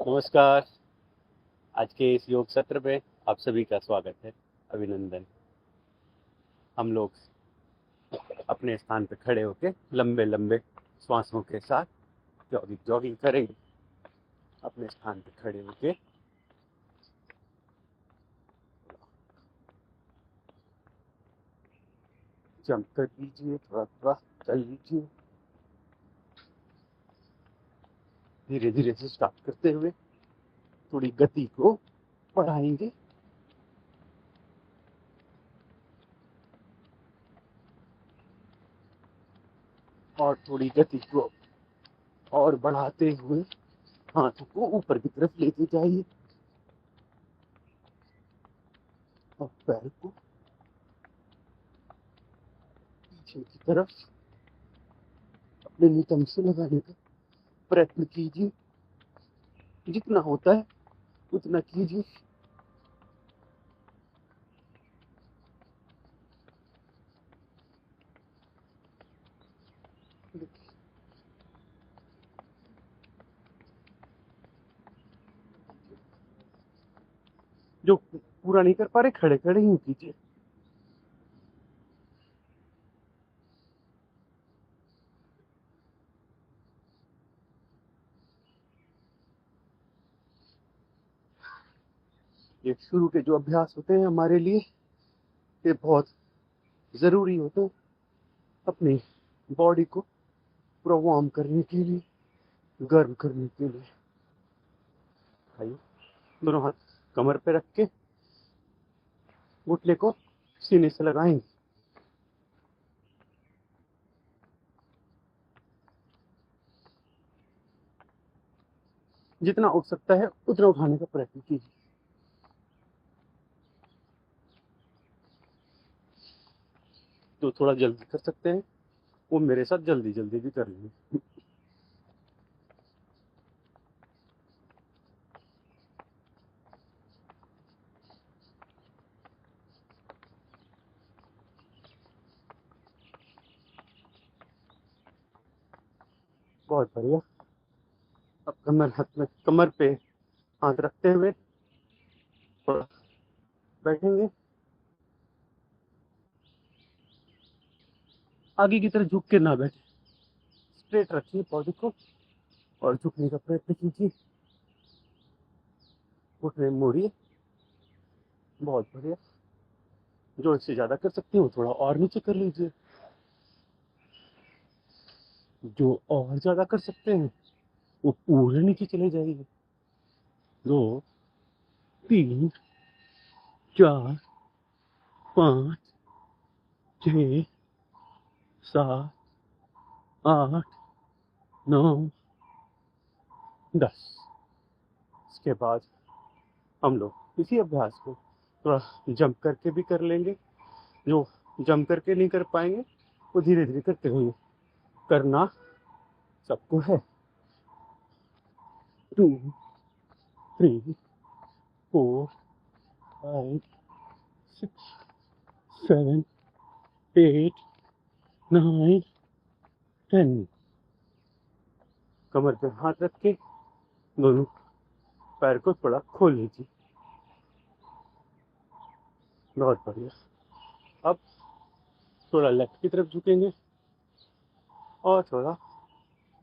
नमस्कार। आज के इस योग सत्र में आप सभी का स्वागत है। अभिनंदन। हम लोग अपने स्थान पर खड़े होकर लंबे लंबे श्वासों के साथ जॉगिंग जॉगिंग करेंगे। अपने स्थान पर खड़े होकर जंप कर लीजिए, थोड़ा थोड़ा चल लीजिए। धीरे धीरे से स्टार्ट करते हुए थोड़ी गति को बढ़ाएंगे। और थोड़ी गति को और बढ़ाते हुए हाथों को ऊपर की तरफ लेते जाइए और पैर को पीछे की तरफ अपने नितंब से लगाने का प्रयत्न कीजिए। जितना होता है उतना कीजिए। जो पूरा नहीं कर पा रहे, खड़े खड़े ही कीजिए। ये शुरू के जो अभ्यास होते हैं हमारे लिए, ये बहुत जरूरी होते हैं अपनी बॉडी को पूरा वार्म करने के लिए, गर्म करने के लिए। आइए, दोनों हाथ कमर पे रख के घुटने को सीने से लगाएंगे। जितना उठ सकता है उतना उठाने का प्रयत्न कीजिए। जो थोड़ा जल्दी कर सकते हैं वो मेरे साथ जल्दी जल्दी भी कर लेंगे। बहुत बढ़िया। अब कमर पे हाथ रखते हुए थोड़ा बैठेंगे। आगे की तरफ झुक के ना बैठे, स्ट्रेट रखिए बॉडी को और झुकने का प्रयत्न कीजिए। घुटने मोड़िए। बहुत बढ़िया। जो इससे ज्यादा कर सकते हो थोड़ा और नीचे कर लीजिए। जो और ज्यादा कर सकते हैं वो पूरे नीचे चले जाइए। 2, 3, 4, 5, 6, 7, 8, 9, 10। इसके बाद हम लोग इसी अभ्यास को थोड़ा जंप करके भी कर लेंगे। जो जंप करके नहीं कर पाएंगे वो धीरे धीरे करते हुए करना सबको है। 2, 3, 4, 5, 6, 7, 8, 9, 10। कमर पे हाथ रख के दोनों पैर को थोड़ा खोल लीजिए। बहुत बढ़िया। अब थोड़ा लेफ्ट की तरफ झुकेंगे और थोड़ा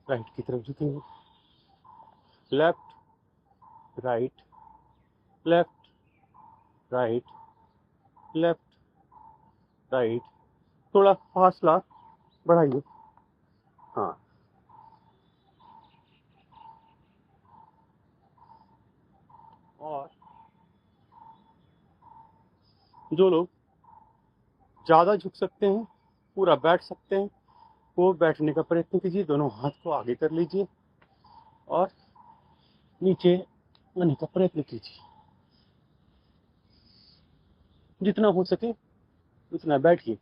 राइट की तरफ झुकेंगे। Left, right, left, right, left, right. थोड़ा फासला बढ़ाइए। हाँ। और जो लोग ज़्यादा झुक सकते हैं, पूरा बैठ सकते हैं, वो बैठने का प्रयत्न कीजिए। दोनों हाथ को आगे कर लीजिए और नीचे आने का प्रयत्न कीजिए। जितना हो सके उतना बैठिए।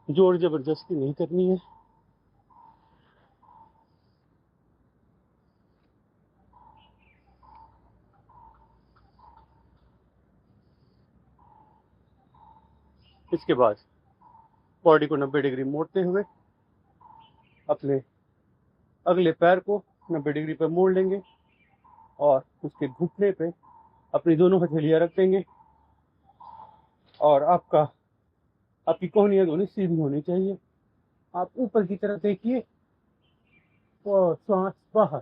जोर जबरदस्ती नहीं करनी है। इसके बाद बॉडी को 90 डिग्री मोड़ते हुए अपने अगले पैर को 90 डिग्री पर मोड़ लेंगे और उसके घुटने पे अपनी दोनों हथेलियां रख देंगे और आपकी कोहनियां दोनों सीधी होनी चाहिए। आप ऊपर की तरफ देखिए और सांस बाहर।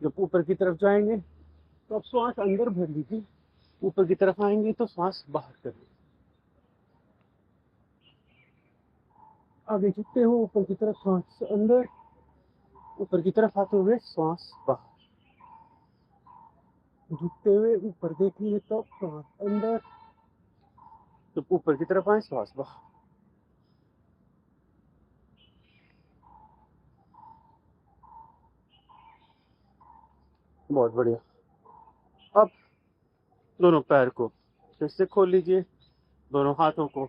जब ऊपर की तरफ जाएंगे तो आप श्वास अंदर भर लीजिए, ऊपर की तरफ आएंगे तो श्वास बाहर कर लीजिए। आगे झुकते हो ऊपर की तरफ सांस अंदर, ऊपर की तरफ आते हुए श्वास बाहर। झुकते हुए ऊपर देखेंगे तो सांस अंदर, जब ऊपर की तरफ आए श्वास बाहर। बहुत बढ़िया। अब दोनों पैर को फिर से खोल लीजिए, दोनों हाथों को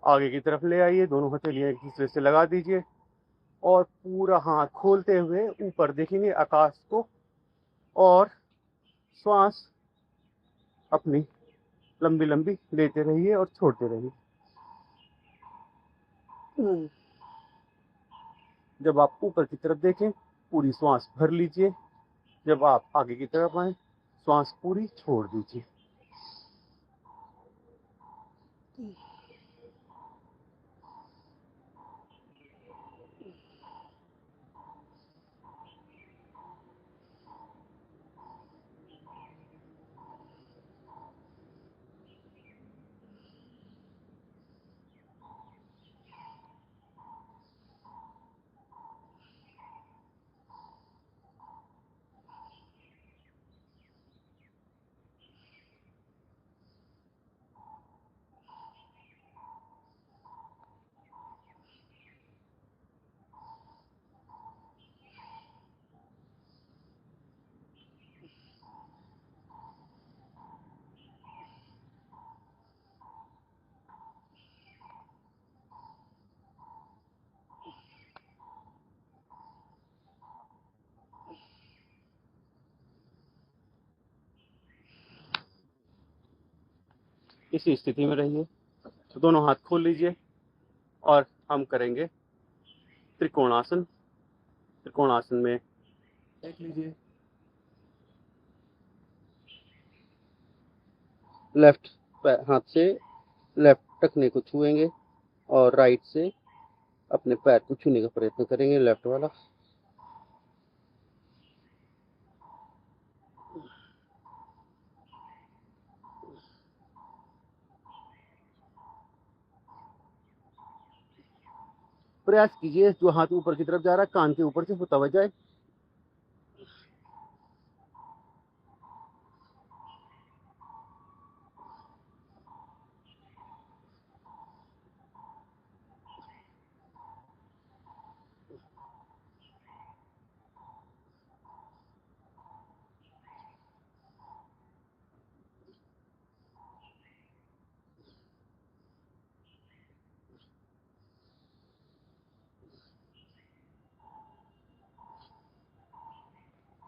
आगे की तरफ ले आइए, दोनों हथेलियां एक दूसरे से लगा दीजिए और पूरा हाथ खोलते हुए ऊपर देखेंगे आकाश को और श्वास अपनी लंबी लंबी लेते रहिए और छोड़ते रहिए। जब आप ऊपर की तरफ देखें पूरी श्वास भर लीजिए, जब आप आगे की तरफ आए श्वास पूरी छोड़ दीजिए। इसी स्थिति में रहिए, तो दोनों हाथ खोल लीजिए और हम करेंगे त्रिकोणासन। त्रिकोणासन में देख लीजिए, लेफ्ट हाथ से लेफ्ट टखने को छुएंगे और राइट से अपने पैर को छूने का प्रयत्न करेंगे, लेफ्ट वाला। प्रयास कीजिए जो हाथ ऊपर की तरफ जा रहा है कान के ऊपर से होता हुआ जाए।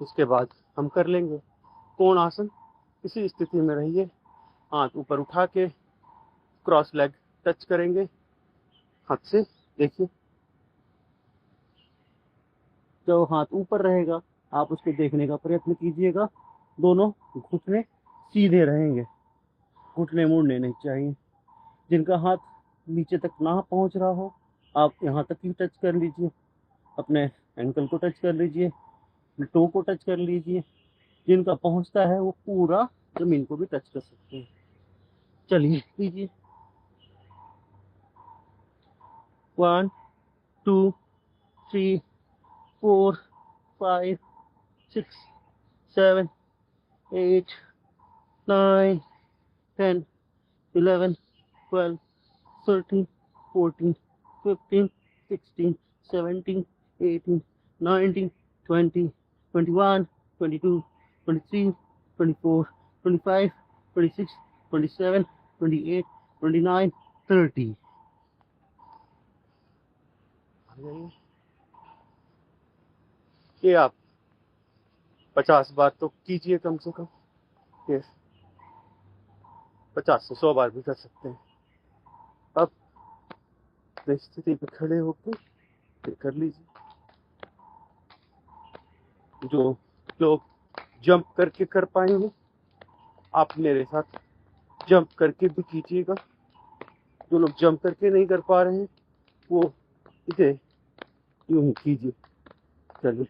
उसके बाद हम कर लेंगे कोण आसन। इसी स्थिति में रहिए, हाथ ऊपर उठा के क्रॉस लेग टच करेंगे हाथ से। देखिए जो हाथ ऊपर रहेगा आप उसको देखने का प्रयत्न कीजिएगा, दोनों घुटने सीधे रहेंगे, घुटने मुड़ने नहीं चाहिए। जिनका हाथ नीचे तक ना पहुंच रहा हो आप यहाँ तक ही टच कर लीजिए, अपने एंकल को टच कर लीजिए, टो को टच कर लीजिए। जिनका पहुंचता है वो पूरा जमीन को भी टच कर सकते हैं। चलिए कीजिए। 1 2 3 4 5 6 7 8 9 10 11 12 13 14 15 16 17 18 19 20 21 22 23 24 25, 26, 27, 28, 29, 30। ये आप 50 बार तो कीजिए कम से कम। ये 50 से 100 बार भी कर सकते हैं। अब स्थिति पे खड़े होकर कर लीजिए। जो लोग जंप करके कर पाएंगे, आप मेरे साथ जंप करके भी कीजिएगा। जो लोग जंप करके नहीं कर पा रहे हैं, वो इसे यूं ही कीजिए। चलिए,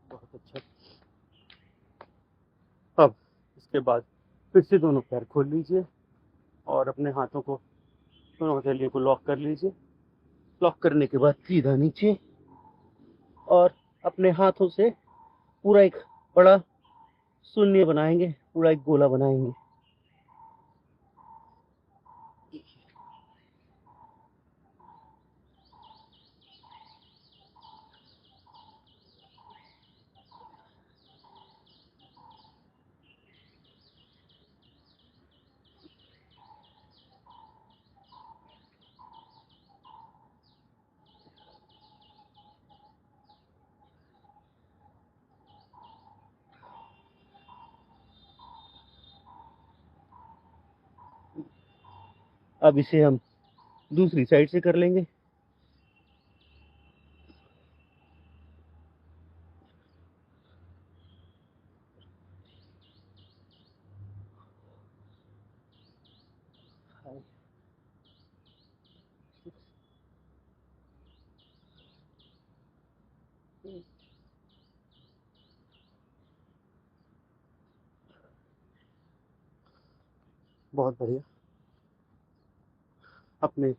बहुत अच्छा। अब इसके बाद फिर से दोनों पैर खोल लीजिए और अपने हाथों को, दोनों हथेलियों को लॉक कर लीजिए। लॉक करने के बाद सीधा नीचे, और अपने हाथों से पूरा एक बड़ा शून्य बनाएंगे, पूरा एक गोला बनाएंगे। अब इसे हम दूसरी साइड से कर लेंगे। बहुत बढ़िया। अपने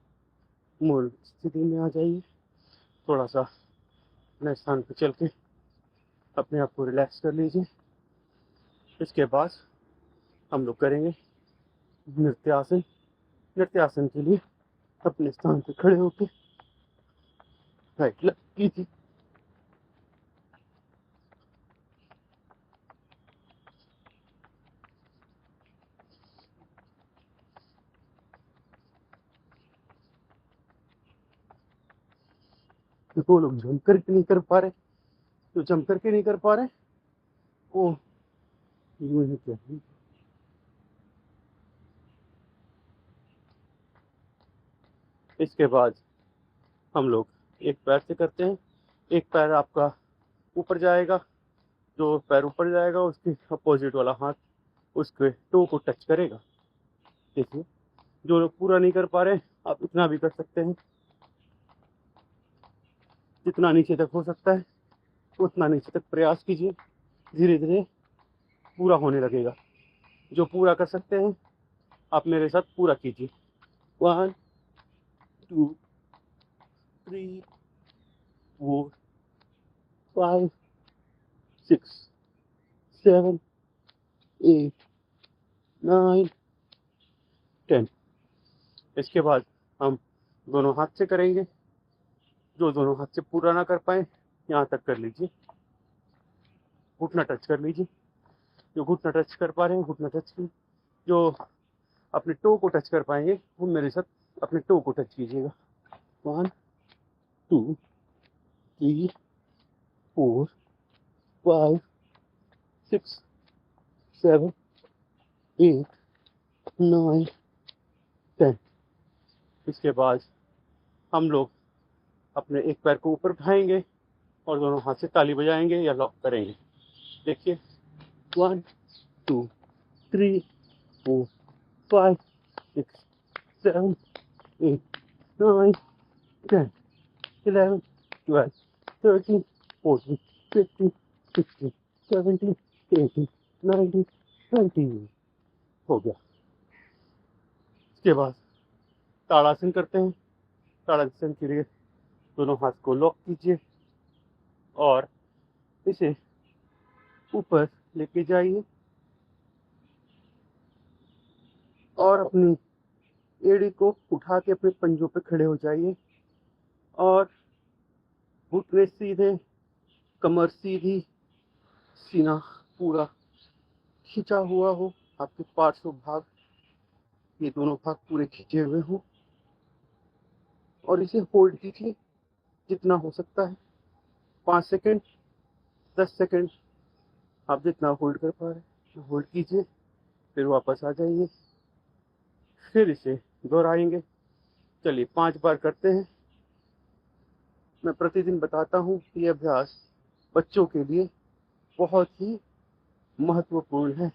मूल स्थिति में आ जाइए। थोड़ा सा अपने स्थान पर चल के अपने आप को रिलैक्स कर लीजिए। इसके बाद हम लोग करेंगे नृत्यासन। नृत्यासन के लिए अपने स्थान पर खड़े होकर राइट लेफ्ट कीजिए। वो लोग जंप करके नहीं कर पा रहे, जो जंप करके नहीं कर पा रहे, वो यूं ही क्या। इसके बाद हम लोग एक पैर से करते हैं। एक पैर आपका ऊपर जाएगा, जो पैर ऊपर जाएगा उसके अपोजिट वाला हाथ उसके टो को टच करेगा। देखिए, जो लोग पूरा नहीं कर पा रहे, आप इतना भी कर सकते हैं। जितना नीचे तक हो सकता है उतना नीचे तक प्रयास कीजिए। धीरे धीरे पूरा होने लगेगा। जो पूरा कर सकते हैं, आप मेरे साथ पूरा कीजिए। 1, 2, 3, 4, 5, 6, 7, 8, 9, 10। इसके बाद हम दोनों हाथ से करेंगे। जो दोनों हाथ से पूरा ना कर पाए, यहाँ तक कर लीजिए। घुटना टच कर लीजिए। जो घुटना टच कर पा रहे हैं घुटना टच कीजिए। जो अपने टो को टच कर पाएंगे वो मेरे साथ अपने टो को टच कीजिएगा। 1, 2, 3, 4, 5, 6, 7, 8, 9, 10। इसके बाद हम लोग अपने एक पैर को ऊपर उठाएंगे और दोनों हाथ से ताली बजाएंगे या लॉक करेंगे। देखिए, 1, 2, 3, 4, 5, 6, 7, 8, 9, 10, 11, 12, 13, 14, 15, 16, 17, 18, 19, 20। हो गया। इसके बाद ताड़ासन करते हैं। ताड़ासन के लिए दोनों हाथ को लॉक कीजिए और इसे ऊपर लेके जाइए और अपनी एड़ी को उठा के अपने पंजों पे खड़े हो जाइए और घुटने सीधे, कमर सीधी, सीना पूरा खिंचा हुआ हो, आपके पार्श्व भाग, ये दोनों भाग पूरे खिंचे हुए हों और इसे होल्ड कीजिए जितना हो सकता है। 5 सेकंड, 10 सेकंड, आप जितना होल्ड कर पा रहे हैं होल्ड कीजिए, फिर वापस आ जाइए, फिर इसे दोहराएंगे। चलिए 5 बार करते हैं। मैं प्रतिदिन बताता हूँ कि यह अभ्यास बच्चों के लिए बहुत ही महत्वपूर्ण है।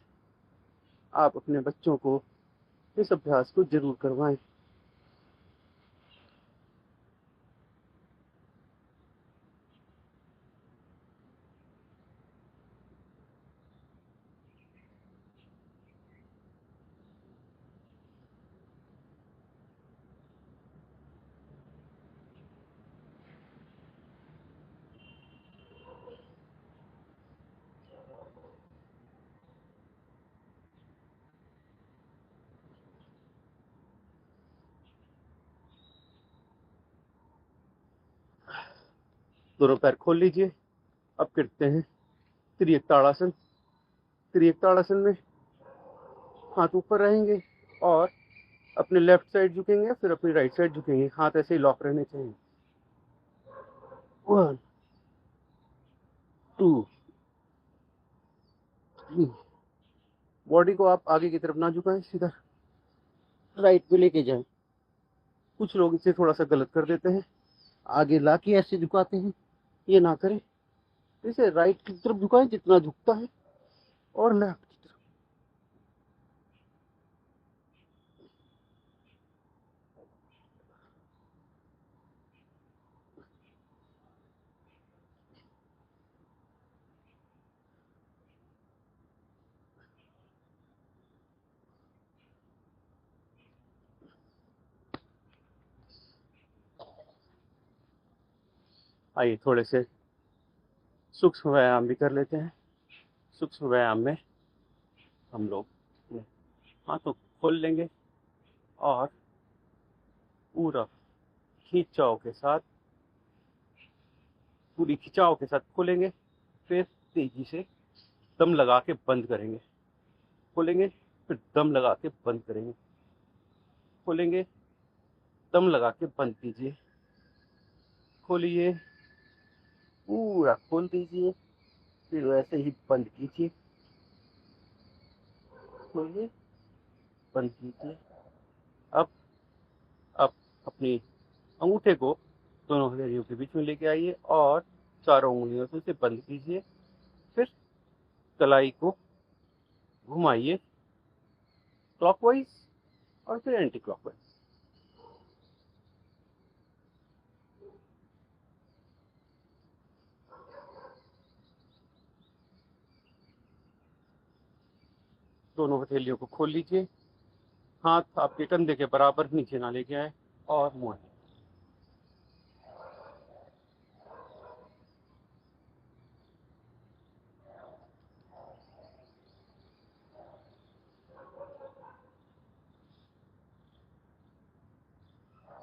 आप अपने बच्चों को इस अभ्यास को जरूर करवाएं। दोनों पैर खोल लीजिए। अब करते हैं त्रियक ताड़ासन। त्रियक ताड़ासन में हाथ ऊपर रहेंगे और अपने लेफ्ट साइड झुकेंगे, फिर अपनी राइट साइड झुकेंगे। हाथ ऐसे ही लॉक रहने चाहिए। 1, 2, 3। बॉडी को आप आगे की तरफ ना झुकाएं, सीधा राइट पे लेके जाएं। कुछ लोग इसे थोड़ा सा गलत कर देते हैं, आगे ला के ऐसे झुकाते हैं, ये ना करें। इसे राइट की तरफ झुकाएं जितना झुकता है और लेफ्ट की तरफ। आइए थोड़े से सूक्ष्म व्यायाम भी कर लेते हैं। सूक्ष्म व्यायाम में हम लोग हाथों को खोल लेंगे और पूरा खिंचाव के साथ, पूरी खिंचाव के साथ खोलेंगे, फिर तेजी से दम लगा के बंद करेंगे। खोलेंगे, फिर दम लगा के बंद करेंगे। खोलेंगे, दम लगा के बंद कीजिए। खोलिए, पूरा खोल दीजिए, फिर वैसे ही बंद कीजिए। खोलिए, बंद कीजिए। अब आप अपनी अंगूठे को दोनों हथेलियों के बीच में लेके आइए और चारों उंगलियों से उसे बंद कीजिए। फिर कलाई को घुमाइए क्लॉकवाइज और फिर एंटी क्लॉकवाइज। दोनों हथेलियों को खोल लीजिए, हाथ आपके कंधे के बराबर नीचे ना लेके आए और मुड़े।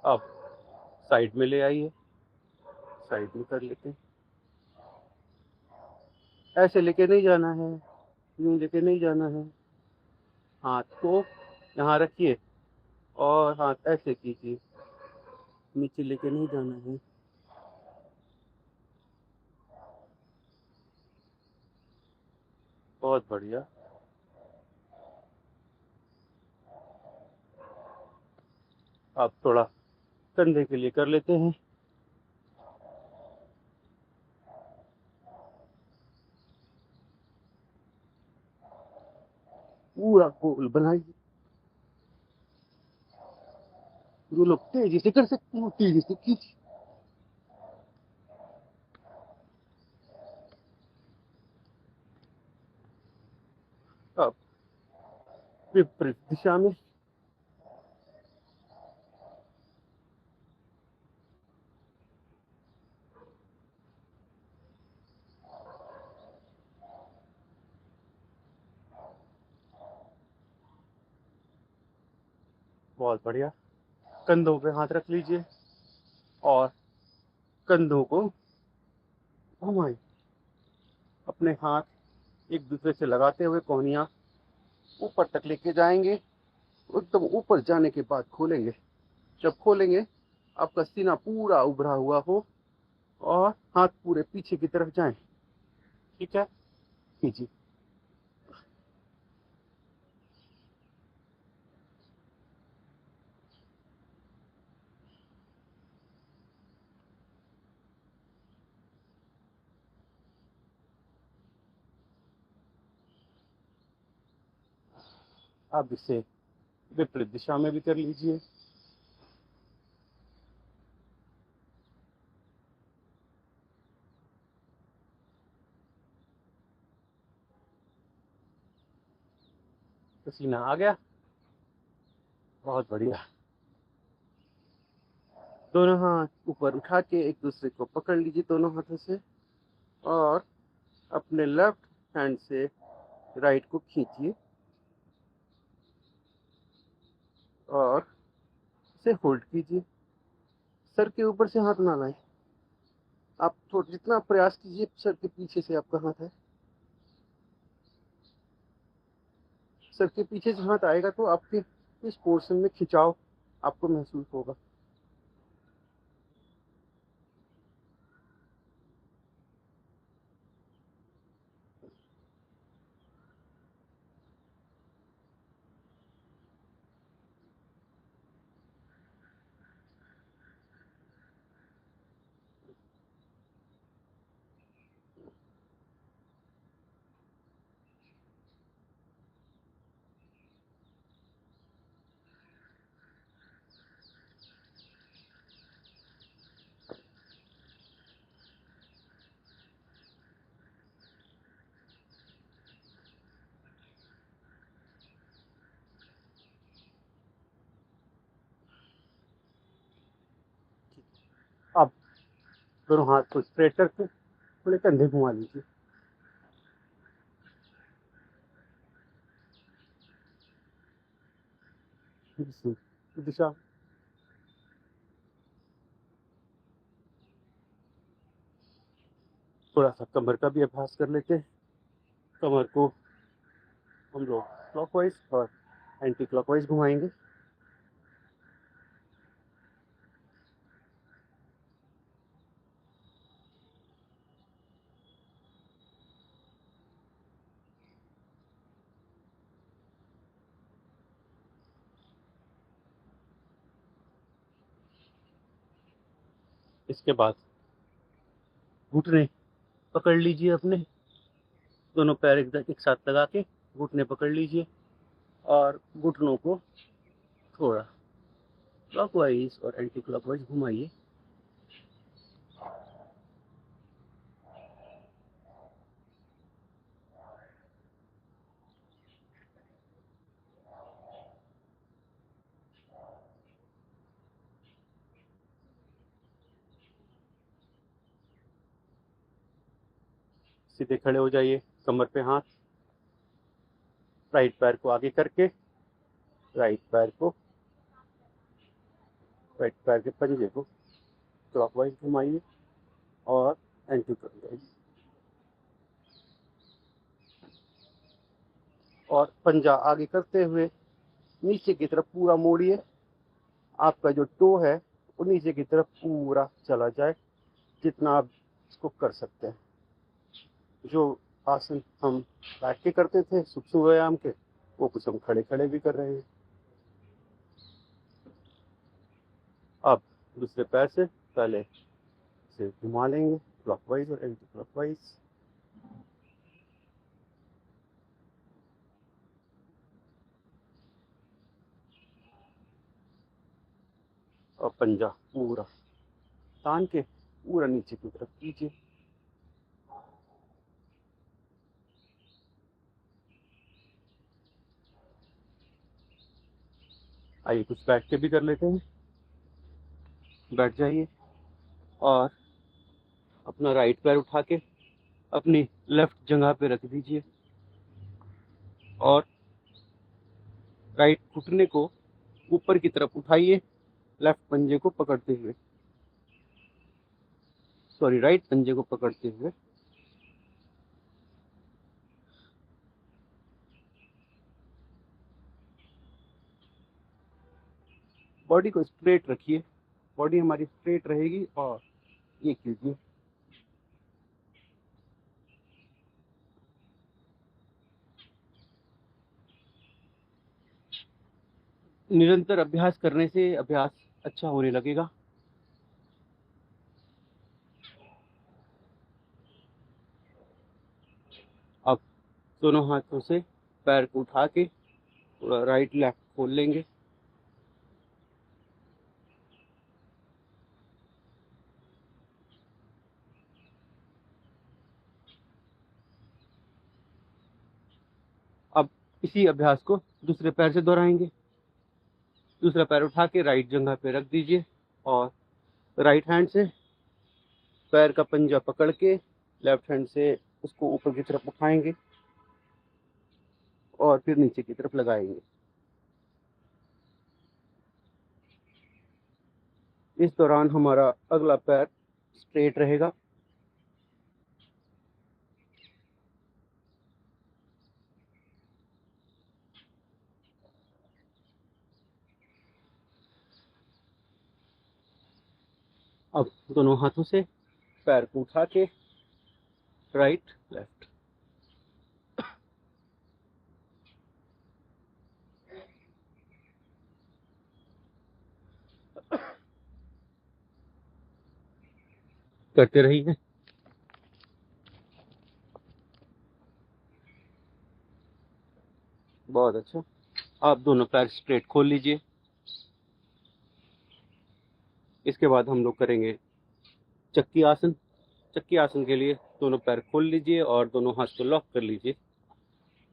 अब साइड में ले आइए, साइड में कर लेते हैं। ऐसे लेके नहीं जाना है, यूं लेके नहीं जाना है। हाथ को यहाँ रखिए और हाथ ऐसे कीजिए, नीचे लेके नहीं जाना है। बहुत बढ़िया। अब थोड़ा कंधे के लिए कर लेते हैं। पूरा गोल बनाइए, जो लोग तेजी से कर सकते हैं वो तेजी से कीजिए। अब विपरीत दिशा में बहुत बढ़िया। कंधों पे हाथ रख लीजिए और कंधों को घुमाइए। अपने हाथ एक दूसरे से लगाते हुए कोहनियाँ ऊपर तक लेके जाएंगे। एकदम ऊपर जाने के बाद खोलेंगे। जब खोलेंगे आपका सीना पूरा उभरा हुआ हो और हाथ पूरे पीछे की तरफ जाएं। ठीक है, कीजिए। आप इसे विपरीत दिशा में भी कर लीजिए। पसीना आ गया, बहुत बढ़िया। दोनों हाथ ऊपर उठा के एक दूसरे को पकड़ लीजिए दोनों हाथों से और अपने लेफ्ट हैंड से राइट को खींचिए और इसे होल्ड कीजिए। सर के ऊपर से हाथ ना लाएं। आप थोड़ा जितना प्रयास कीजिए सर के पीछे से आपका हाथ है। सर के पीछे से हाथ आएगा तो आपके इस पोर्शन में खिंचाव आपको महसूस होगा। अब दोनों हाथ को स्ट्रेट करके थोड़े कंधे घुमा लीजिए। दिशा थोड़ा सा कमर का भी अभ्यास कर लेते हैं। कमर को हम लोग क्लॉकवाइज और एंटी क्लॉकवाइज घुमाएंगे। इसके बाद घुटने पकड़ लीजिए अपने। दोनों पैर एक साथ लगा के घुटने पकड़ लीजिए और घुटनों को थोड़ा क्लॉकवाइज और एंटी क्लॉकवाइज घुमाइए। सीधे खड़े हो जाइए, कमर पे हाथ, राइट पैर को आगे करके राइट पैर को राइट पैर के पंजे को क्लॉकवाइज घुमाइए और एंटी क्लॉकवाइज, और पंजा आगे करते हुए नीचे की तरफ पूरा मोड़िए। आपका जो टो है वो नीचे की तरफ पूरा चला जाए जितना आप इसको कर सकते हैं। जो आसन हम बैठ के करते थे सूक्ष्म व्यायाम के, वो कुछ हम खड़े खड़े भी कर रहे हैं। अब दूसरे पैर से पहले से घुमा लेंगे क्लॉकवाइज और एंटी क्लॉकवाइज। और पंजा पूरा तान के पूरा नीचे की तरफ कीजिए। आइए कुछ बैठ के भी कर लेते हैं। बैठ जाइए और अपना राइट पैर उठा के अपनी लेफ्ट जगह पे रख दीजिए और राइट घुटने को ऊपर की तरफ उठाइए, लेफ्ट पंजे को पकड़ते हुए, सॉरी राइट पंजे को पकड़ते हुए। बॉडी को स्ट्रेट रखिए, बॉडी हमारी स्ट्रेट रहेगी। और ये कीजिए, निरंतर अभ्यास करने से अभ्यास अच्छा होने लगेगा। अब दोनों हाथों से पैर को उठा के पूरा राइट लेफ्ट खोल लेंगे। अब इसी अभ्यास को दूसरे पैर से दोहराएंगे। दूसरा पैर उठा के राइट जगह पे रख दीजिए और राइट हैंड से पैर का पंजा पकड़ के लेफ्ट हैंड से उसको ऊपर की तरफ उठाएंगे और फिर नीचे की तरफ लगाएंगे। इस दौरान हमारा अगला पैर स्ट्रेट रहेगा। अब दोनों हाथों से पैर को उठा के राइट लेफ्ट, करते रहिए। बहुत अच्छा। आप दोनों पैर स्ट्रेट खोल लीजिए। इसके बाद हम लोग करेंगे चक्की आसन। चक्की आसन के लिए दोनों पैर खोल लीजिए और दोनों हाथ को लॉक कर लीजिए।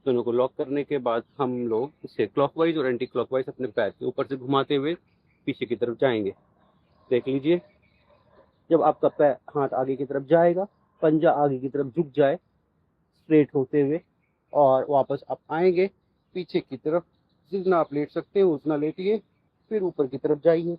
दोनों को लॉक करने के बाद हम लोग इसे क्लॉकवाइज और एंटी क्लॉकवाइज अपने पैर के ऊपर से घुमाते हुए पीछे की तरफ जाएंगे। देख लीजिए, जब आपका पैर हाथ आगे की तरफ जाएगा, पंजा आगे की तरफ झुक जाए स्ट्रेट होते हुए और वापस आप आएंगे पीछे की तरफ। जितना आप लेट सकते हो उतना लेटिए, फिर ऊपर की तरफ जाइए।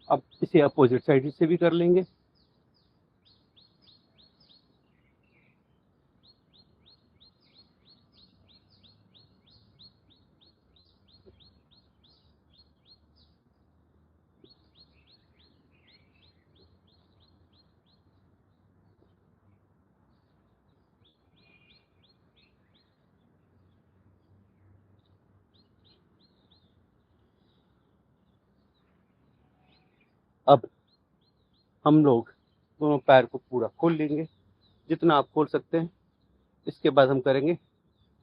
अब इसे अपोजिट साइड से भी कर लेंगे। अब हम लोग दोनों पैर को पूरा खोल लेंगे, जितना आप खोल सकते हैं। इसके बाद हम करेंगे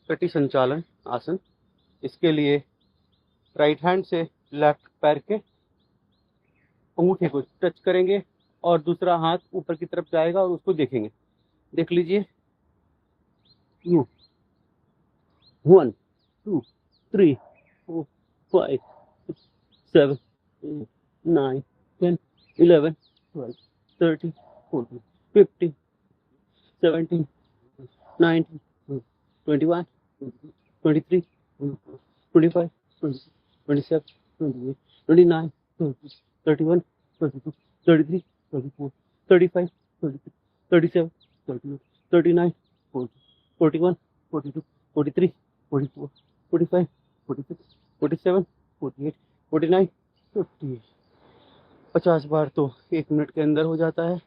कटी संचालन आसन। इसके लिए राइट हैंड से लेफ्ट पैर के अंगूठे को टच करेंगे और दूसरा हाथ ऊपर की तरफ जाएगा और उसको देखेंगे। देख लीजिए, 1 2 3 4 5 6 7 8 9 10 11 12 13 14 15 17 19 21 23 24 25 26 27 28 29 31 32 33 34 35 36 37 38 39 40 41 42 43 44 45 46 47 48 49 50। 50 बार तो 1 मिनट के अंदर हो जाता है।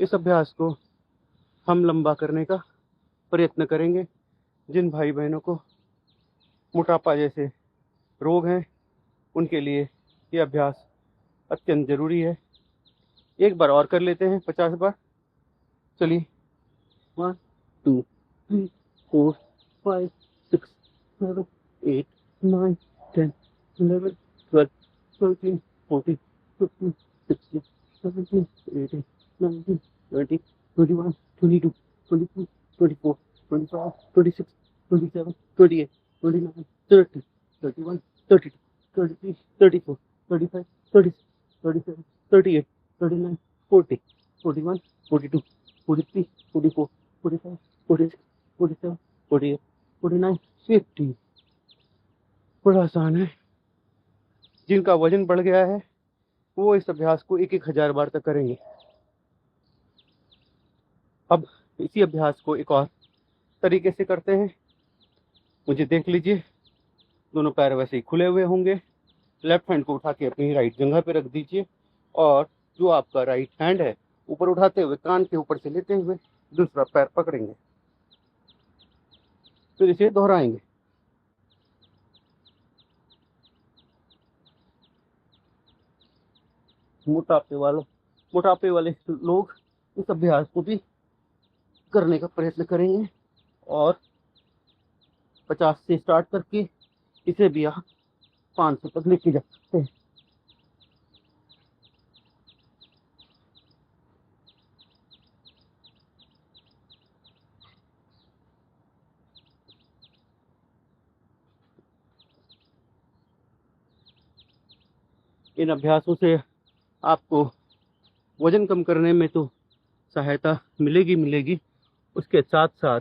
इस अभ्यास को हम लंबा करने का प्रयत्न करेंगे। जिन भाई बहनों को मोटापा जैसे रोग हैं उनके लिए ये अभ्यास अत्यंत ज़रूरी है। एक बार और कर लेते हैं 50 बार। चलिए, 1 2 3 4 5 6 7 8 9 10 11 12 13 14 15 16 17 18 19 20 21 22 23 24 25 26 27 28 29 30 31 32 33 34 35 36 37 38 39 40 41 42 43 44 45 46 47 48 49 50। बड़ा आसान है। जिनका वजन बढ़ गया है वो इस अभ्यास को 1-1 हज़ार बार तक करेंगे। अब इसी अभ्यास को एक और तरीके से करते हैं। मुझे देख लीजिए, दोनों पैर वैसे ही खुले हुए होंगे। लेफ्ट हैंड को उठा के अपनी राइट जगह पे रख दीजिए और जो आपका राइट हैंड है ऊपर उठाते हुए कान के ऊपर से लेते हुए दूसरा पैर पकड़ेंगे। फिर इसे दोहराएंगे। मोटापे वाले लोग इस अभ्यास को भी करने का प्रयत्न करेंगे और 50 से स्टार्ट करके इसे भी आप 500 तक लेके जा सकते हैं। इन अभ्यासों से आपको वजन कम करने में तो सहायता मिलेगी, उसके साथ साथ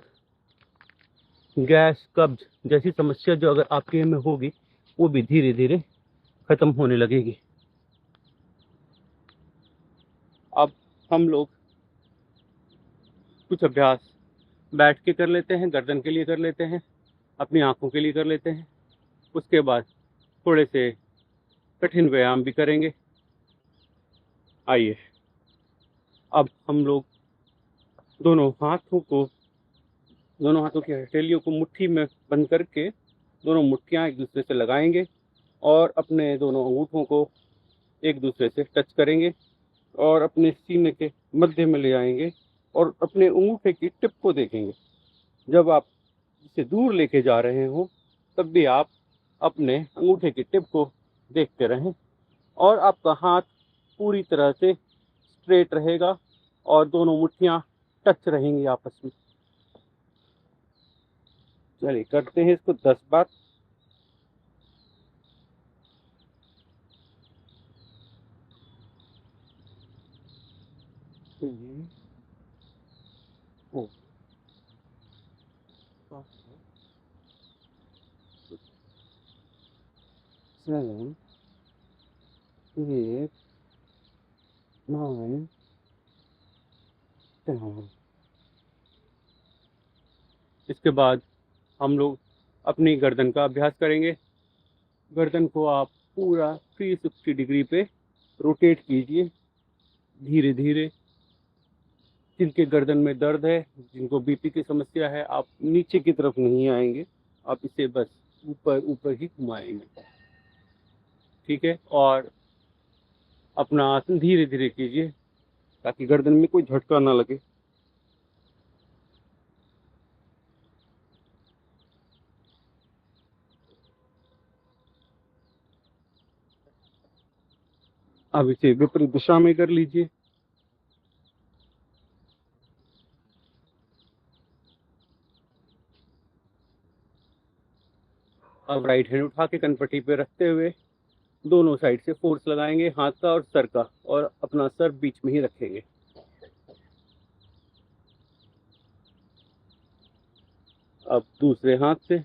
गैस कब्ज जैसी समस्या जो अगर आपके में होगी वो भी धीरे धीरे खत्म होने लगेगी। अब हम लोग कुछ अभ्यास बैठ के कर लेते हैं, गर्दन के लिए कर लेते हैं, अपनी आंखों के लिए कर लेते हैं। उसके बाद थोड़े से कठिन व्यायाम भी करेंगे। आइए, अब हम लोग दोनों हाथों की हथेलियों को मुट्ठी में बंद करके दोनों मुट्ठियां एक दूसरे से लगाएंगे और अपने दोनों अंगूठों को एक दूसरे से टच करेंगे और अपने सीने के मध्य में ले आएंगे और अपने अंगूठे की टिप को देखेंगे। जब आप इसे दूर लेके जा रहे हो तब भी आप अपने अंगूठे की टिप को देखते रहें और आपका हाथ पूरी तरह से स्ट्रेट रहेगा और दोनों मुट्ठियां टच रहेंगी आपस में। चलिए करते हैं इसको 10 बार। Three, 4, 5, 6, 7, 8, 9, 10। इसके बाद हम लोग अपनी गर्दन का अभ्यास करेंगे। गर्दन को आप पूरा 360 डिग्री पे रोटेट कीजिए धीरे धीरे। जिनके गर्दन में दर्द है, जिनको बीपी की समस्या है, आप नीचे की तरफ नहीं आएंगे, आप इसे बस ऊपर ऊपर ही घुमाएंगे। ठीक है, और अपना आसन धीरे धीरे कीजिए ताकि गर्दन में कोई झटका ना लगे। अब इसे विपरीत दिशा में कर लीजिए। अब राइट हैंड उठा के कनपट्टी पे रखते हुए दोनों साइड से फोर्स लगाएंगे, हाथ का और सर का, और अपना सर बीच में ही रखेंगे। अब दूसरे हाथ से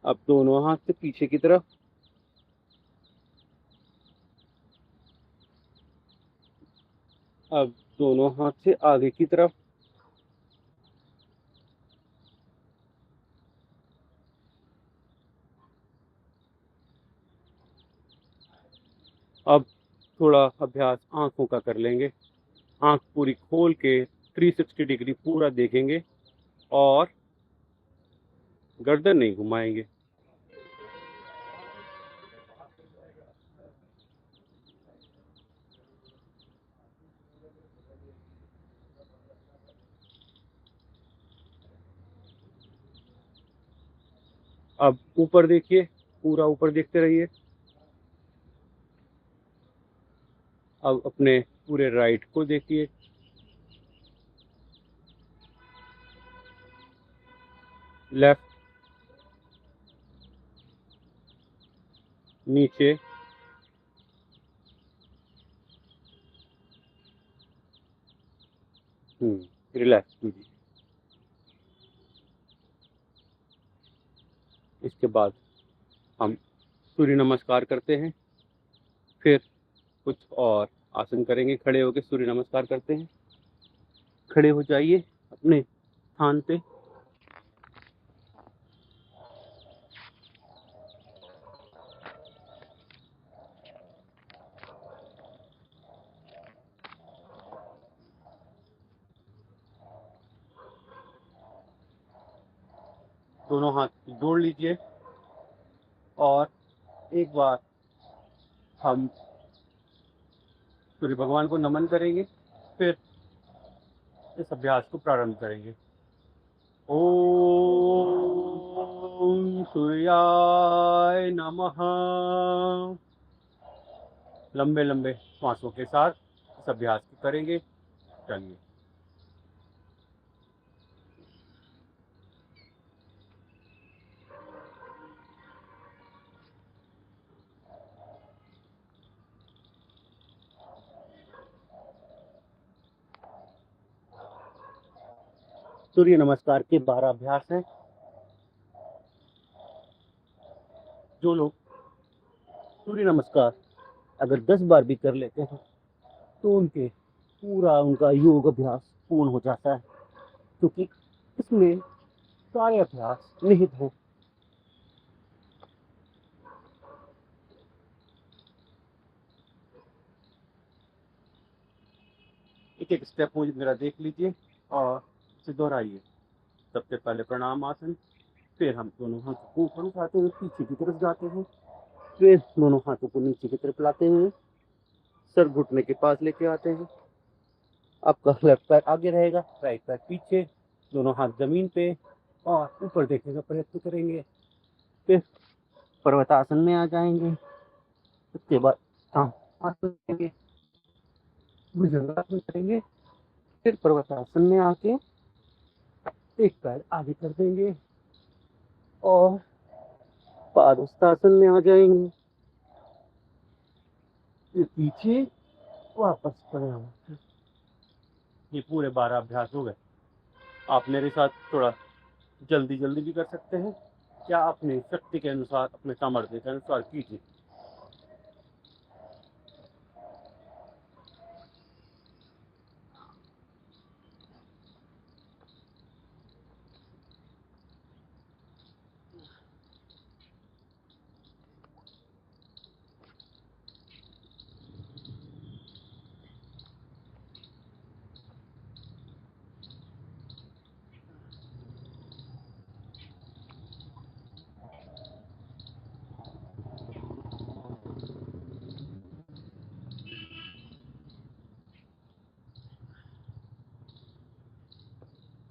अब दोनों हाथ से पीछे की तरफ, अब दोनों हाथ से आगे की तरफ, अब थोड़ा अभ्यास आंखों का कर लेंगे। आंख पूरी खोल के 360 डिग्री पूरा देखेंगे और गर्दन नहीं घुमाएंगे। अब ऊपर देखिए, पूरा ऊपर देखते रहिए। अब अपने पूरे राइट को देखिए, लेफ्ट, नीचे, रिलैक्स कीजिए। इसके बाद हम सूर्य नमस्कार करते हैं, फिर कुछ और आसन करेंगे। खड़े होकर सूर्य नमस्कार करते हैं। खड़े हो जाइए अपने स्थान पे। दोनों हाथ जोड़ लीजिए और एक बार हम सूर्य भगवान को नमन करेंगे, फिर इस अभ्यास को प्रारंभ करेंगे। ओम सूर्याय नमः। लंबे लंबे श्वासों के साथ इस अभ्यास को करेंगे। चलिए। सूर्य नमस्कार के 12 अभ्यास हैं। जो लोग सूर्य नमस्कार अगर 10 बार भी कर लेते हैं तो उनका योग अभ्यास पूर्ण हो जाता है, क्योंकि इसमें सारे अभ्यास निहित हैं। एक एक स्टेप मुझे मेरा देख लीजिए और इसे दोहराइए। सबसे पहले प्रणाम आसन, फिर हम दोनों हाथों को ऊपर उठाते हुए पीछे की तरफ जाते हैं, फिर दोनों हाथों को नीचे की तरफ लाते हुए सर घुटने के पास लेके आते हैं। आपका लेफ्ट पैर आगे रहेगा, राइट पैर पीछे, दोनों हाथ जमीन पे और ऊपर देखने का प्रयत्न करेंगे। फिर पर्वतासन में आ जाएंगे। उसके बाद आसन करेंगे, भुजंगासन करेंगे। फिर पर्वतासन में आके एक पैर आगे कर देंगे और पादहस्तासन में आ जाएंगे। फिर पीछे वापस प्रणाम। ये पूरे 12 अभ्यास हो गए। आप मेरे साथ थोड़ा जल्दी जल्दी भी कर सकते हैं, या अपनी शक्ति के अनुसार, अपने सामर्थ्य के अनुसार कीजिए।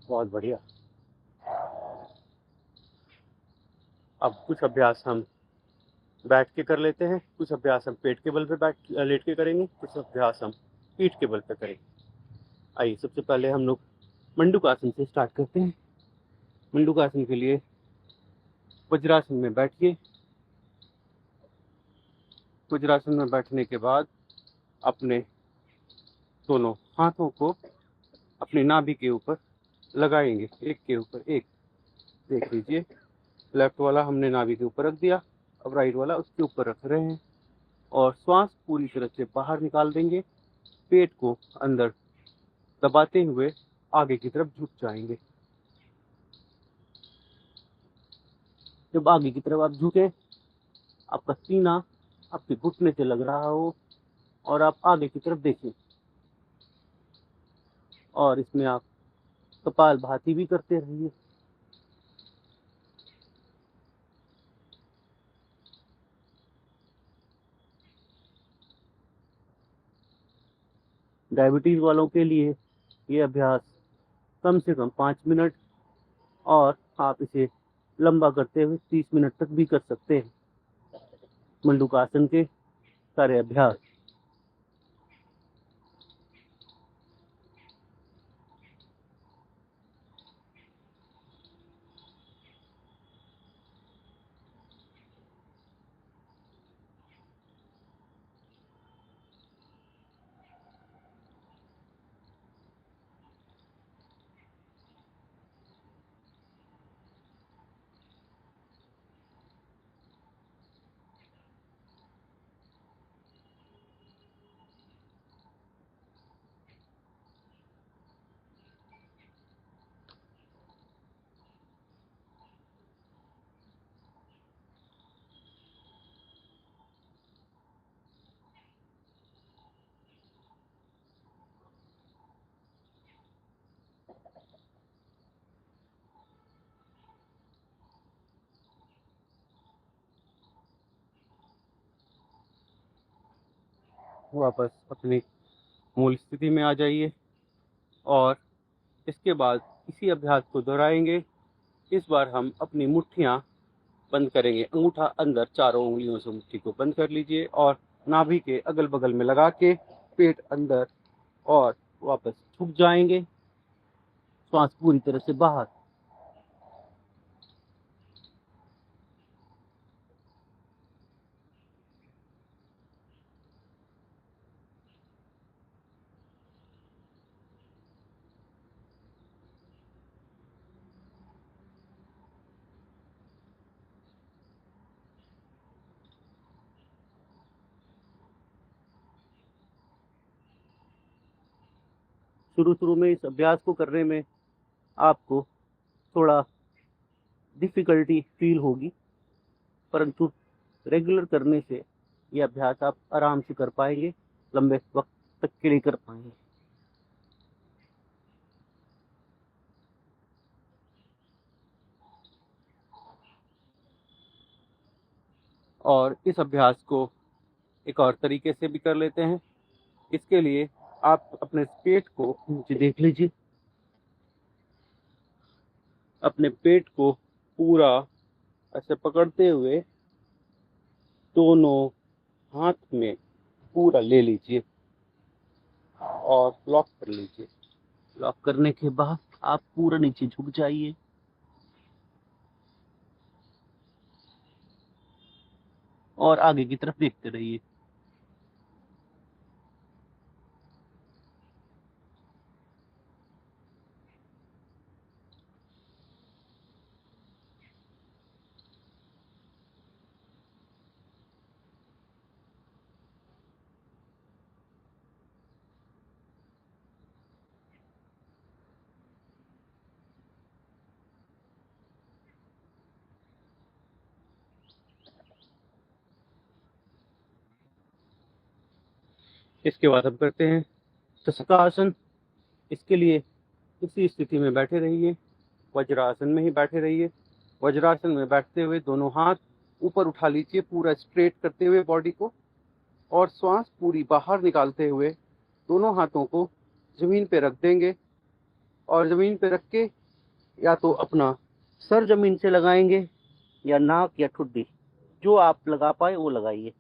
बहुत बढ़िया। अब कुछ अभ्यास हम बैठ के कर लेते हैं, कुछ अभ्यास हम पेट के बल पे लेट के करेंगे, कुछ अभ्यास हम पीठ के बल पे करेंगे। आइए, सबसे पहले हम लोग मंडूकासन से स्टार्ट करते हैं। मंडूकासन के लिए वज्रासन में बैठिए। वज्रासन में बैठने के बाद अपने दोनों हाथों को अपनी नाभि के ऊपर लगाएंगे, एक के ऊपर एक। देख लीजिए, लेफ्ट वाला हमने नाभि के ऊपर रख दिया, अब राइट वाला उसके ऊपर रख रहे हैं और श्वास पूरी तरह से बाहर निकाल देंगे। पेट को अंदर दबाते हुए आगे की तरफ झुक जाएंगे। जब आगे की तरफ आप झुके, आपका सीना आपके घुटने से लग रहा हो और आप आगे की तरफ देखें। और इसमें आप कपालभाति भी करते रहिए। डायबिटीज वालों के लिए ये अभ्यास कम से कम 5 मिनट, और आप इसे लंबा करते हुए 30 मिनट तक भी कर सकते हैं। मंडूकासन के सारे अभ्यास। वापस अपनी मूल स्थिति में आ जाइए और इसके बाद इसी अभ्यास को दोहराएंगे। इस बार हम अपनी मुट्ठियां बंद करेंगे। अंगूठा अंदर, चारों उंगलियों से मुट्ठी को बंद कर लीजिए और नाभि के अगल बगल में लगा के पेट अंदर और वापस झुक जाएंगे। श्वास पूरी तरह से बाहर। शुरू में इस अभ्यास को करने में आपको थोड़ा डिफिकल्टी फील होगी, परंतु रेगुलर करने से यह अभ्यास आप आराम से कर पाएंगे, लंबे वक्त तक के लिए कर पाएंगे। और इस अभ्यास को एक और तरीके से भी कर लेते हैं। इसके लिए आप अपने पेट को नीचे देख लीजिए। अपने पेट को पूरा ऐसे पकड़ते हुए दोनों हाथ में पूरा ले लीजिए और लॉक कर लीजिए। लॉक करने के बाद आप पूरा नीचे झुक जाइए और आगे की तरफ देखते रहिए। इसके बाद हम करते हैं तस्कासन। इसके लिए इसी स्थिति में बैठे रहिए, वज्रासन में ही बैठे रहिए। वज्रासन में बैठते हुए दोनों हाथ ऊपर उठा लीजिए, पूरा स्ट्रेट करते हुए बॉडी को, और श्वास पूरी बाहर निकालते हुए दोनों हाथों को जमीन पे रख देंगे। और जमीन पे रख के या तो अपना सर जमीन से लगाएंगे या नाक या ठुड्डी, जो आप लगा पाए वो लगाइए।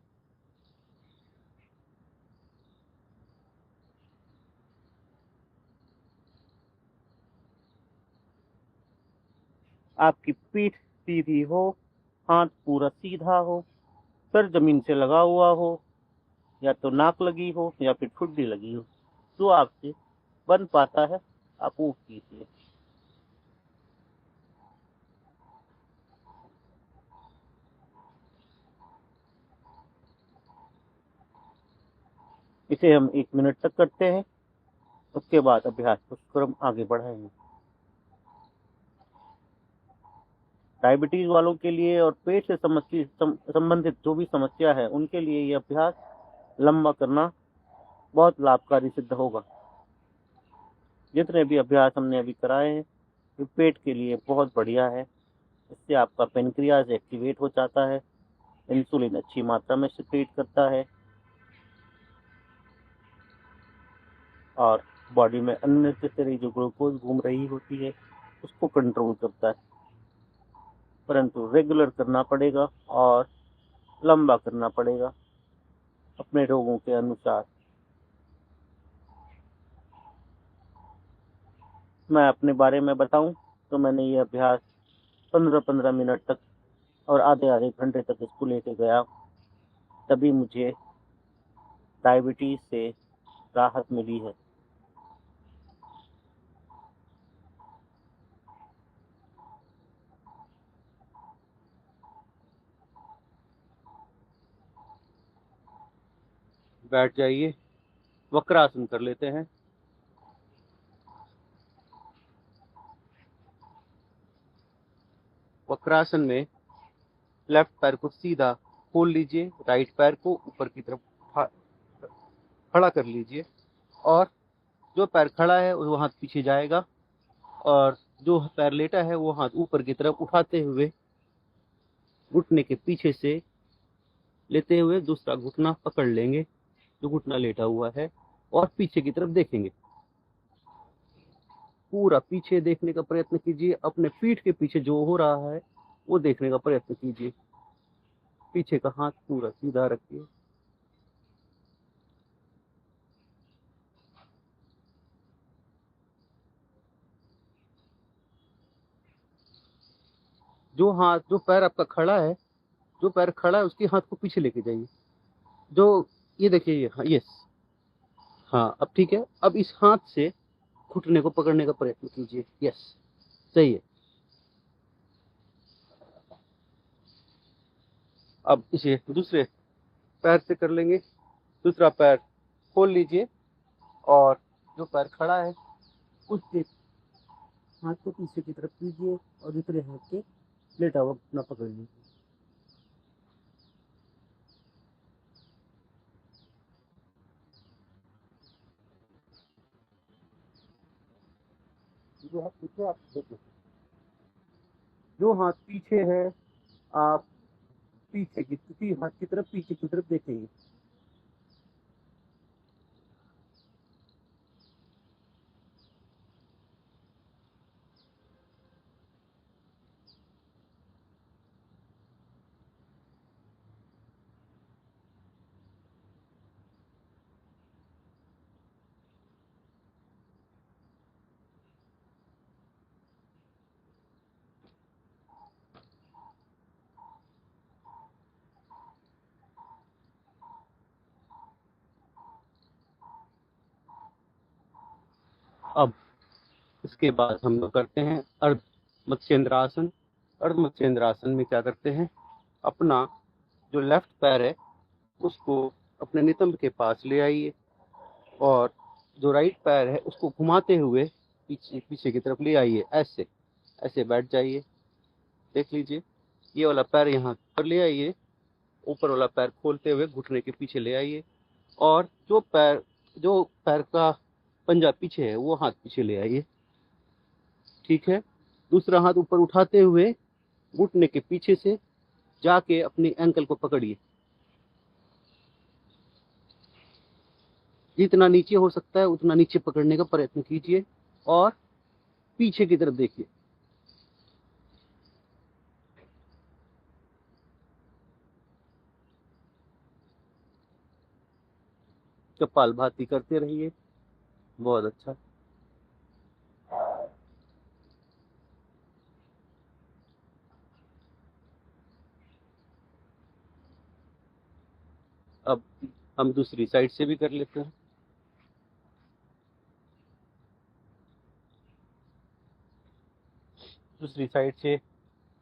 आपकी पीठ सीधी हो, हाथ पूरा सीधा हो, सर जमीन से लगा हुआ हो, या तो नाक लगी हो या फिर ठुड्डी लगी हो, जो आपसे बन पाता है आप वो कीजिए। इसे हम 1 मिनट तक करते हैं। उसके बाद अभ्यास को क्रम आगे बढ़ाएंगे। डायबिटीज वालों के लिए और पेट से संबंधित जो भी समस्या है उनके लिए ये अभ्यास लंबा करना बहुत लाभकारी सिद्ध होगा। जितने भी अभ्यास हमने अभी कराए हैं ये पेट के लिए बहुत बढ़िया है। इससे आपका पेनक्रियाज एक्टिवेट हो जाता है, इंसुलिन अच्छी मात्रा में सिक्रीट करता है और बॉडी में अननेसेसरी जो ग्लूकोज घूम रही होती है उसको कंट्रोल करता है। परंतु रेगुलर करना पड़ेगा और लंबा करना पड़ेगा अपने रोगों के अनुसार। मैं अपने बारे में बताऊं तो मैंने ये अभ्यास 15-15 मिनट तक और आधे आधे घंटे तक इसको लेके गया, तभी मुझे डायबिटीज से राहत मिली है। बैठ जाइए, वक्रासन कर लेते हैं। वक्रासन में लेफ्ट पैर को सीधा खोल लीजिए, राइट पैर को ऊपर की तरफ खड़ा कर लीजिए और जो पैर खड़ा है वो हाथ पीछे जाएगा और जो पैर लेटा है वो हाथ ऊपर की तरफ उठाते हुए घुटने के पीछे से लेते हुए दूसरा घुटना पकड़ लेंगे जो घुटना लेटा हुआ है और पीछे की तरफ देखेंगे। पूरा पीछे देखने का प्रयत्न कीजिए, अपने पीठ के पीछे जो हो रहा है वो देखने का प्रयत्न कीजिए। पीछे का हाथ पूरा सीधा रखिए। जो पैर आपका खड़ा है, जो पैर खड़ा है उसके हाथ को पीछे लेके जाइए। जो ये देखिए, यस, हाँ अब ठीक है। अब इस हाथ से घुटने को पकड़ने का प्रयत्न कीजिए। यस, सही है। अब इसे दूसरे पैर से कर लेंगे। दूसरा पैर खोल लीजिए और जो पैर खड़ा है उसके हाथ को पीछे की तरफ कीजिए और दूसरे हाथ के लेटा हुआ घुटना पकड़ लीजिए। जो हाथ पीछे आप देखिए, जो हाथ पीछे है आप पीछे की किसी हाथ की तरफ पीछे की तरफ देखेंगे। अब इसके बाद हम लोग करते हैं अर्ध मत्स्येंद्रासन। अर्ध मत्स्येंद्रासन में क्या करते हैं, अपना जो लेफ्ट पैर है उसको अपने नितंब के पास ले आइए और जो राइट पैर है उसको घुमाते हुए पीछे पीछे की तरफ ले आइए। ऐसे ऐसे बैठ जाइए। देख लीजिए, ये वाला पैर यहाँ पर ले आइए, ऊपर वाला पैर खोलते हुए घुटने के पीछे ले आइए और जो पैर का पंजा पीछे है वो हाथ पीछे ले आइए। ठीक है। दूसरा हाथ ऊपर उठाते हुए घुटने के पीछे से जाके अपनी एंकल को पकड़िए। जितना नीचे हो सकता है उतना नीचे पकड़ने का प्रयत्न कीजिए और पीछे की तरफ देखिए। कपालभाति करते रहिए। बहुत अच्छा। अब हम दूसरी साइड से भी कर लेते हैं। दूसरी साइड से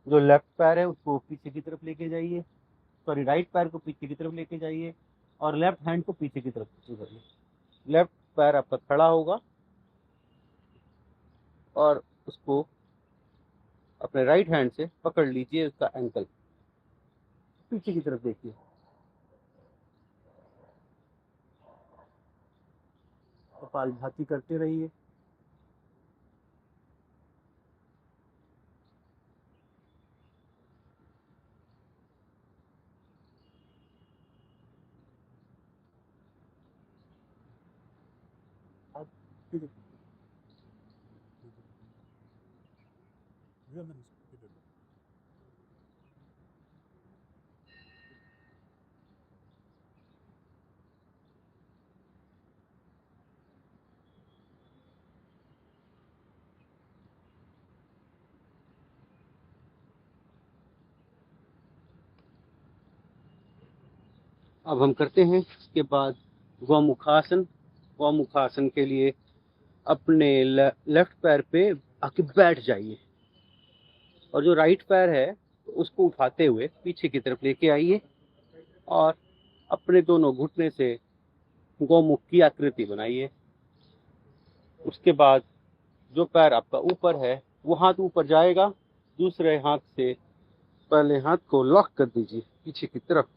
जो लेफ्ट पैर है उसको पीछे की तरफ लेके जाइए, सॉरी राइट पैर को पीछे की तरफ लेके जाइए और लेफ्ट हैंड को पीछे की तरफ करिए। लेफ्ट पैर आपका खड़ा होगा और उसको अपने राइट हैंड से पकड़ लीजिए उसका एंकल, पीछे की तरफ देखिए। कपालभाति करते रहिए। आप अब हम करते हैं इसके बाद गौमुखासन। गौमुखासन के लिए अपने लेफ्ट पैर पे आके बैठ जाइए और जो राइट पैर है उसको उठाते हुए पीछे की तरफ लेके आइए और अपने दोनों घुटने से गौमुख की आकृति बनाइए। उसके बाद जो पैर आपका ऊपर है वो हाथ ऊपर जाएगा, दूसरे हाथ से पहले हाथ को लॉक कर दीजिए पीछे की तरफ।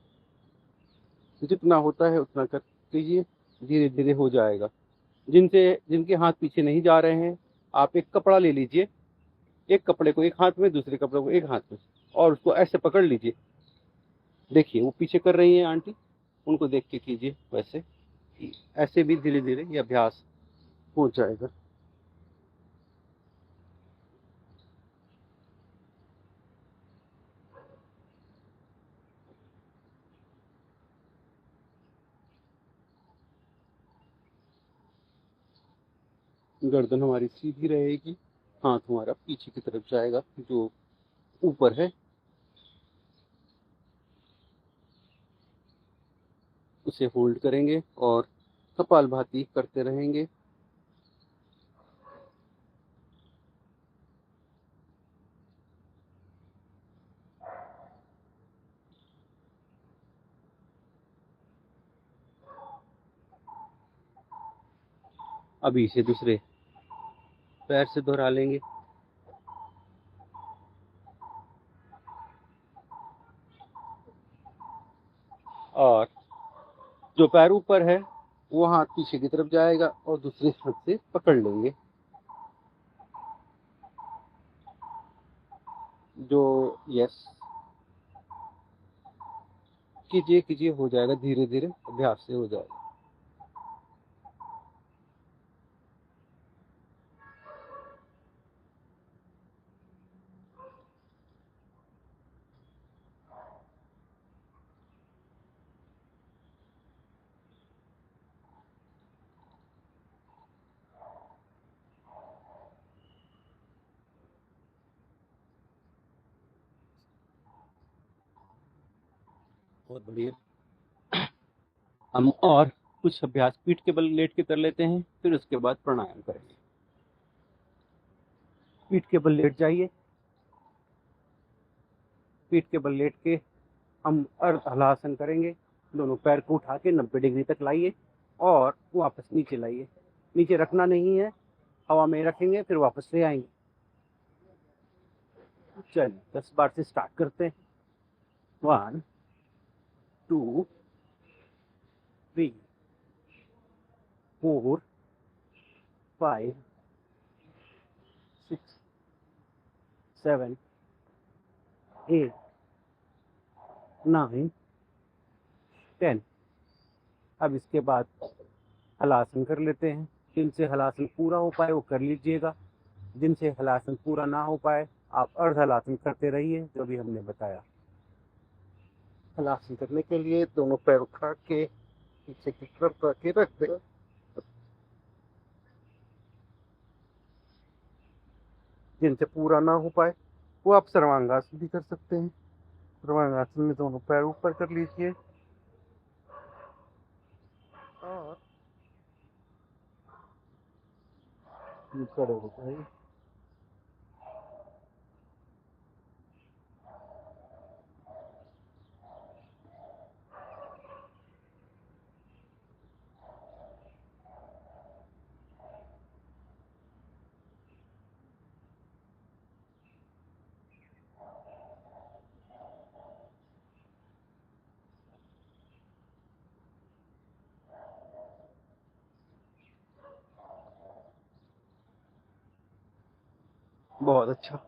जितना होता है उतना कर दीजिए, धीरे धीरे हो जाएगा। जिनके हाथ पीछे नहीं जा रहे हैं, आप एक कपड़ा ले लीजिए, एक कपड़े को एक हाथ में, दूसरे कपड़े को एक हाथ में, और उसको ऐसे पकड़ लीजिए। देखिए वो पीछे कर रही हैं आंटी, उनको देख के कीजिए वैसे। ऐसे भी धीरे धीरे ये अभ्यास हो जाएगा। गर्दन हमारी सीधी रहेगी, हाथ हमारा पीछे की तरफ जाएगा जो ऊपर है, उसे होल्ड करेंगे और कपालभाति करते रहेंगे। अभी इसे दूसरे पैर से दोहरा लेंगे। और जो पैर ऊपर है वो हाथ पीछे की तरफ जाएगा और दूसरे हाथ से पकड़ लेंगे। जो यस कीजिए कीजिए, हो जाएगा, धीरे धीरे अभ्यास से हो जाएगा। बहुत बढ़िया। हम और कुछ अभ्यास पीठ के बल लेट के कर लेते हैं, फिर उसके बाद प्राणायाम करेंगे। पीठ के बल लेट जाइए। पीठ के बल लेट के हम अर्ध हलासन करेंगे। दोनों पैर को उठा के 90 डिग्री तक लाइए और वापस नीचे लाइए। नीचे रखना नहीं है, हवा में रखेंगे फिर वापस ले आएंगे। चलिए 10 बार से स्टार्ट करते हैं। 1 2 3 4 5 6 7 8 9 10। अब इसके बाद हलासन कर लेते हैं। जिनसे हलासन पूरा हो पाए वो कर लीजिएगा, जिनसे हलासन पूरा ना हो पाए आप अर्ध हलासन करते रहिए जो भी हमने बताया। हलासन करने के लिए दोनों पैर उठा के पीछे की तरफ करके रख दें। जिनसे पूरा ना हो पाए वो आप सर्वांगासन भी कर सकते हैं। सर्वांगासन में दोनों पैर ऊपर कर लीजिए और खड़े हो जाइए। बहुत अच्छा।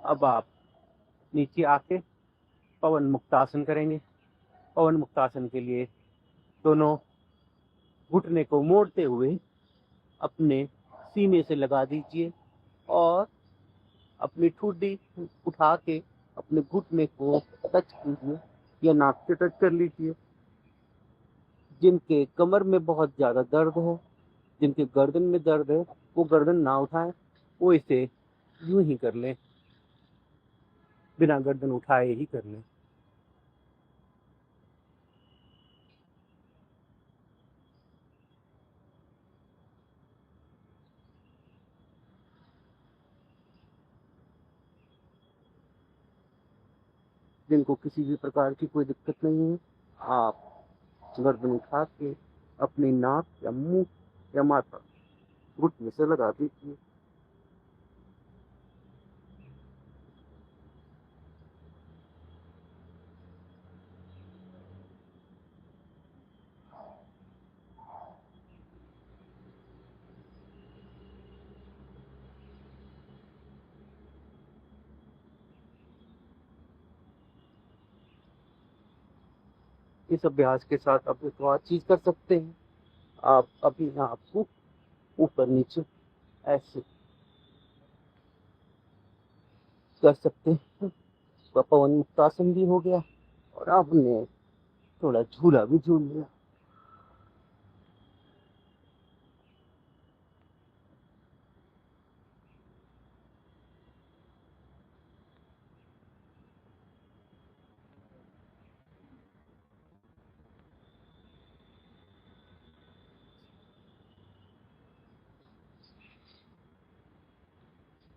अब आप नीचे आके पवन मुक्तासन करेंगे। पवन मुक्तासन के लिए दोनों घुटने को मोड़ते हुए अपने सीने से लगा दीजिए और अपनी ठुड्डी उठा के अपने घुटने को टच कीजिए या नाक से टच कर लीजिए। जिनके कमर में बहुत ज्यादा दर्द है, जिनके गर्दन में दर्द है, वो गर्दन ना उठाएं, वो इसे यूं ही कर लें, बिना गर्दन उठाए ही कर लें। जिनको किसी भी प्रकार की कोई दिक्कत नहीं है, आप गर्दन उठा के अपनी नाक या मुंह या माथा घुटने से लगा दीजिए। इस अभ्यास के साथ आप एक और चीज कर सकते हैं। आप अपने आप को ऊपर नीचे ऐसे कर सकते हैं। तो पवन मुक्तासन भी हो गया और आपने थोड़ा झूला भी झूल लिया।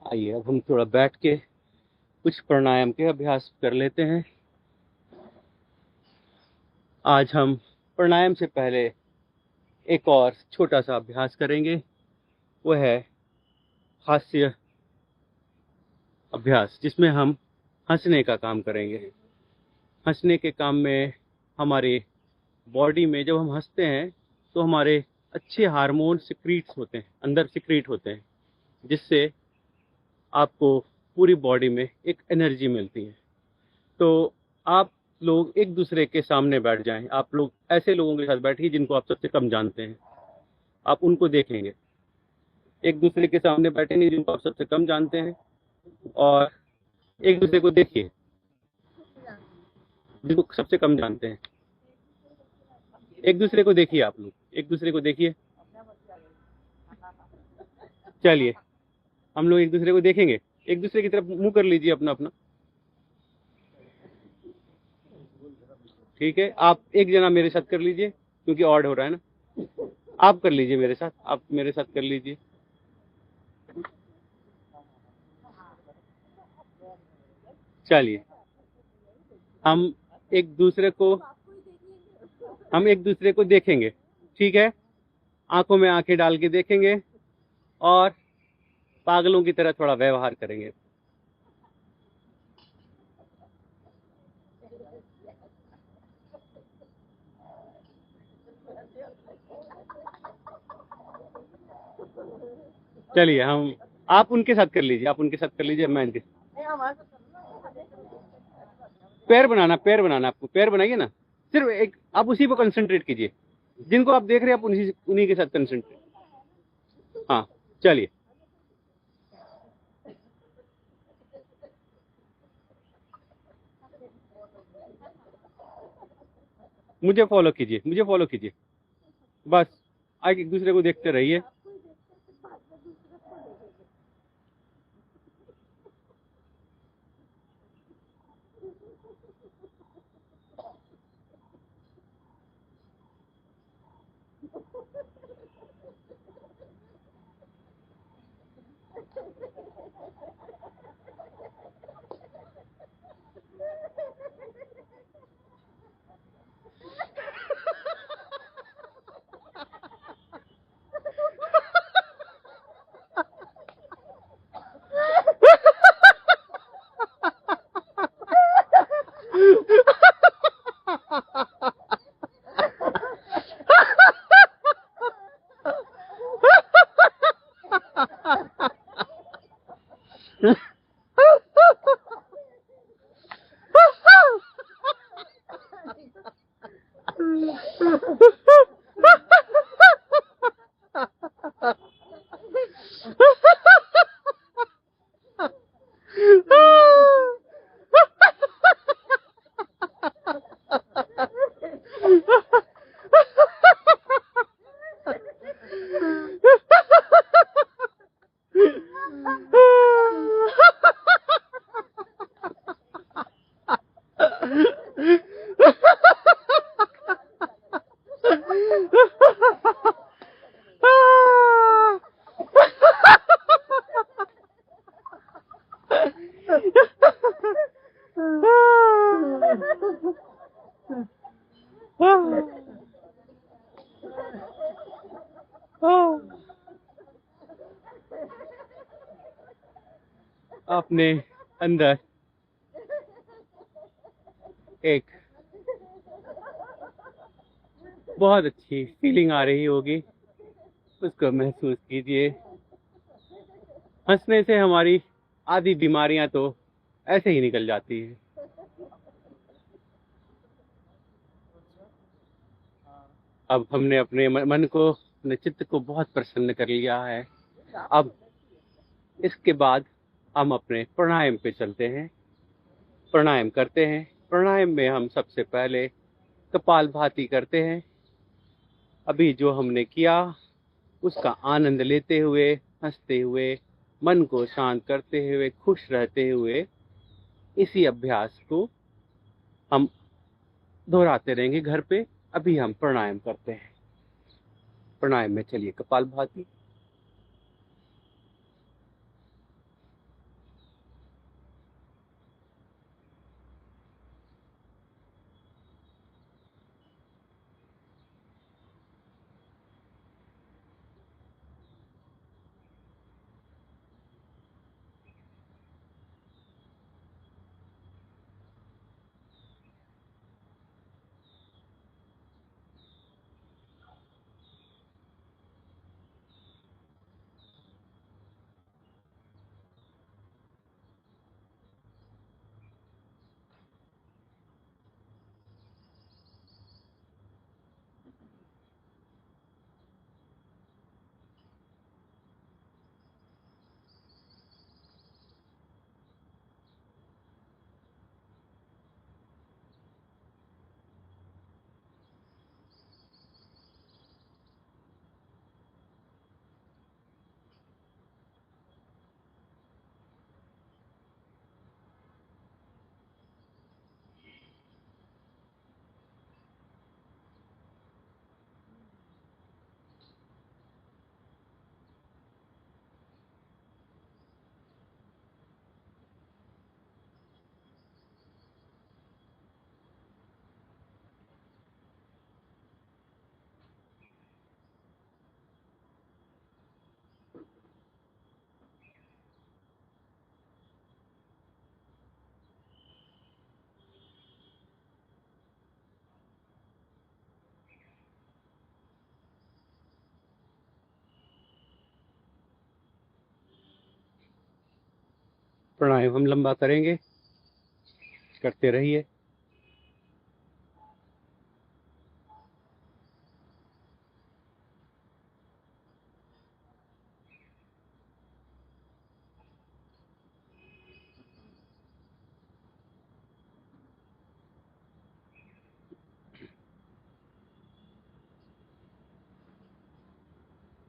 आइए अब हम थोड़ा बैठ के कुछ प्राणायाम के अभ्यास कर लेते हैं। आज हम प्राणायाम से पहले एक और छोटा सा अभ्यास करेंगे, वो है हास्य अभ्यास, जिसमें हम हंसने का काम करेंगे। हंसने के काम में हमारे बॉडी में जब हम हंसते हैं तो हमारे अच्छे हार्मोन सिक्रीट्स होते हैं, अंदर सिक्रीट होते हैं, जिससे आपको पूरी बॉडी में एक एनर्जी मिलती है। तो आप लोग एक दूसरे के सामने बैठ जाएं। आप लोग ऐसे लोगों के साथ बैठिए जिनको आप सबसे कम जानते हैं। आप उनको देखेंगे, एक दूसरे के सामने बैठेंगे जिनको आप सबसे कम जानते हैं, और एक दूसरे को देखिए जिनको सबसे कम जानते हैं। एक दूसरे को देखिए, आप लोग एक दूसरे को देखिए। चलिए हम लोग एक दूसरे को देखेंगे। एक दूसरे की तरफ मुंह कर लीजिए अपना अपना। ठीक है, आप एक जना मेरे साथ कर लीजिए क्योंकि ऑड हो रहा है ना। आप कर लीजिए मेरे साथ, आप मेरे साथ कर लीजिए। चलिए हम एक दूसरे को हम एक दूसरे को देखेंगे। ठीक है, आंखों में आंखें डाल के देखेंगे और पागलों की तरह थोड़ा व्यवहार करेंगे। चलिए हम आप उनके साथ कर लीजिए, आप उनके साथ कर लीजिए, मैं इनके पैर बनाना आपको पैर बनाइए ना। सिर्फ एक आप उसी पर कंसंट्रेट कीजिए, जिनको आप देख रहे हैं आप उन्हीं के साथ कंसंट्रेट। हाँ चलिए, मुझे फॉलो कीजिए, मुझे फॉलो कीजिए। बस आगे एक दूसरे को देखते रहिए। अपने अंदर एक बहुत अच्छी फीलिंग आ रही होगी, उसको महसूस कीजिए। हंसने से हमारी आधी बीमारियां तो ऐसे ही निकल जाती है। अब हमने अपने मन को, अपने चित्त को बहुत प्रसन्न कर लिया है। अब इसके बाद हम अपने प्राणायाम पे चलते हैं, प्राणायाम करते हैं। प्राणायाम में हम सबसे पहले कपालभाति करते हैं। अभी जो हमने किया उसका आनंद लेते हुए, हंसते हुए, मन को शांत करते हुए, खुश रहते हुए इसी अभ्यास को हम दोहराते रहेंगे घर पे। अभी हम प्राणायाम करते हैं। प्राणायाम में चलिए कपालभाति। प्राणायाम हम लंबा करेंगे, करते रहिए।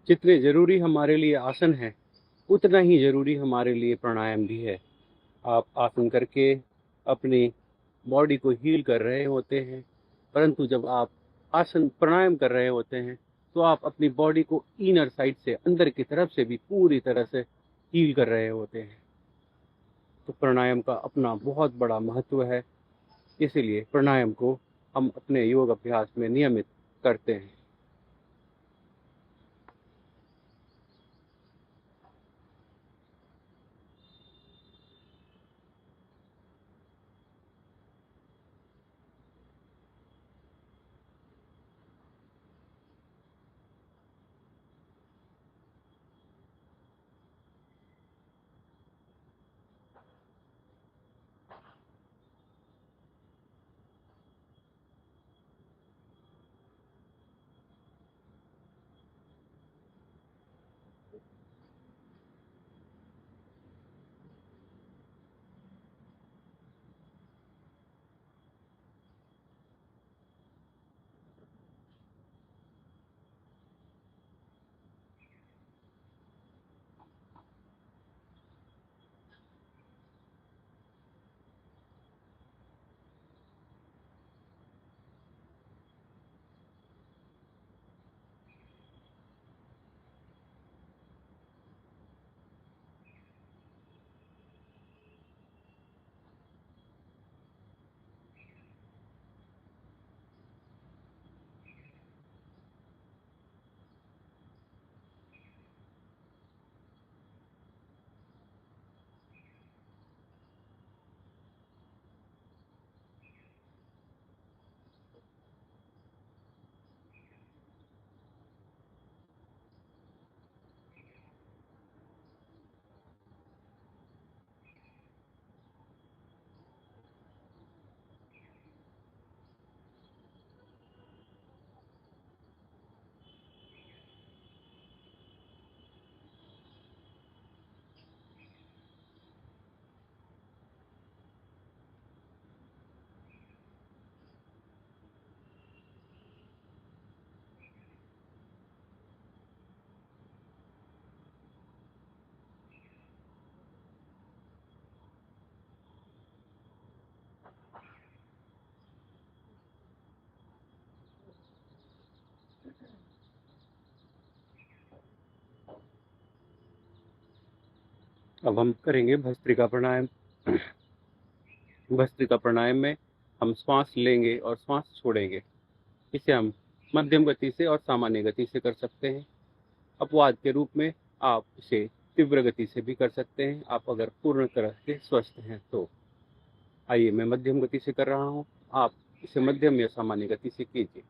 जितने जरूरी हमारे लिए आसन है, उतना ही जरूरी हमारे लिए प्राणायाम भी है। आप आसन करके अपनी बॉडी को हील कर रहे होते हैं, परंतु जब आप आसन प्राणायाम कर रहे होते हैं तो आप अपनी बॉडी को इनर साइड से, अंदर की तरफ से भी पूरी तरह से हील कर रहे होते हैं। तो प्राणायाम का अपना बहुत बड़ा महत्व है, इसीलिए प्राणायाम को हम अपने योग अभ्यास में नियमित करते हैं। अब हम करेंगे भस्त्रिका प्राणायाम। भस्त्रिका प्राणायाम में हम श्वास लेंगे और श्वास छोड़ेंगे। इसे हम मध्यम गति से और सामान्य गति से कर सकते हैं। अपवाद के रूप में आप इसे तीव्र गति से भी कर सकते हैं, आप अगर पूर्ण तरह से स्वस्थ हैं तो। आइए, मैं मध्यम गति से कर रहा हूँ, आप इसे मध्यम या सामान्य गति से कीजिए।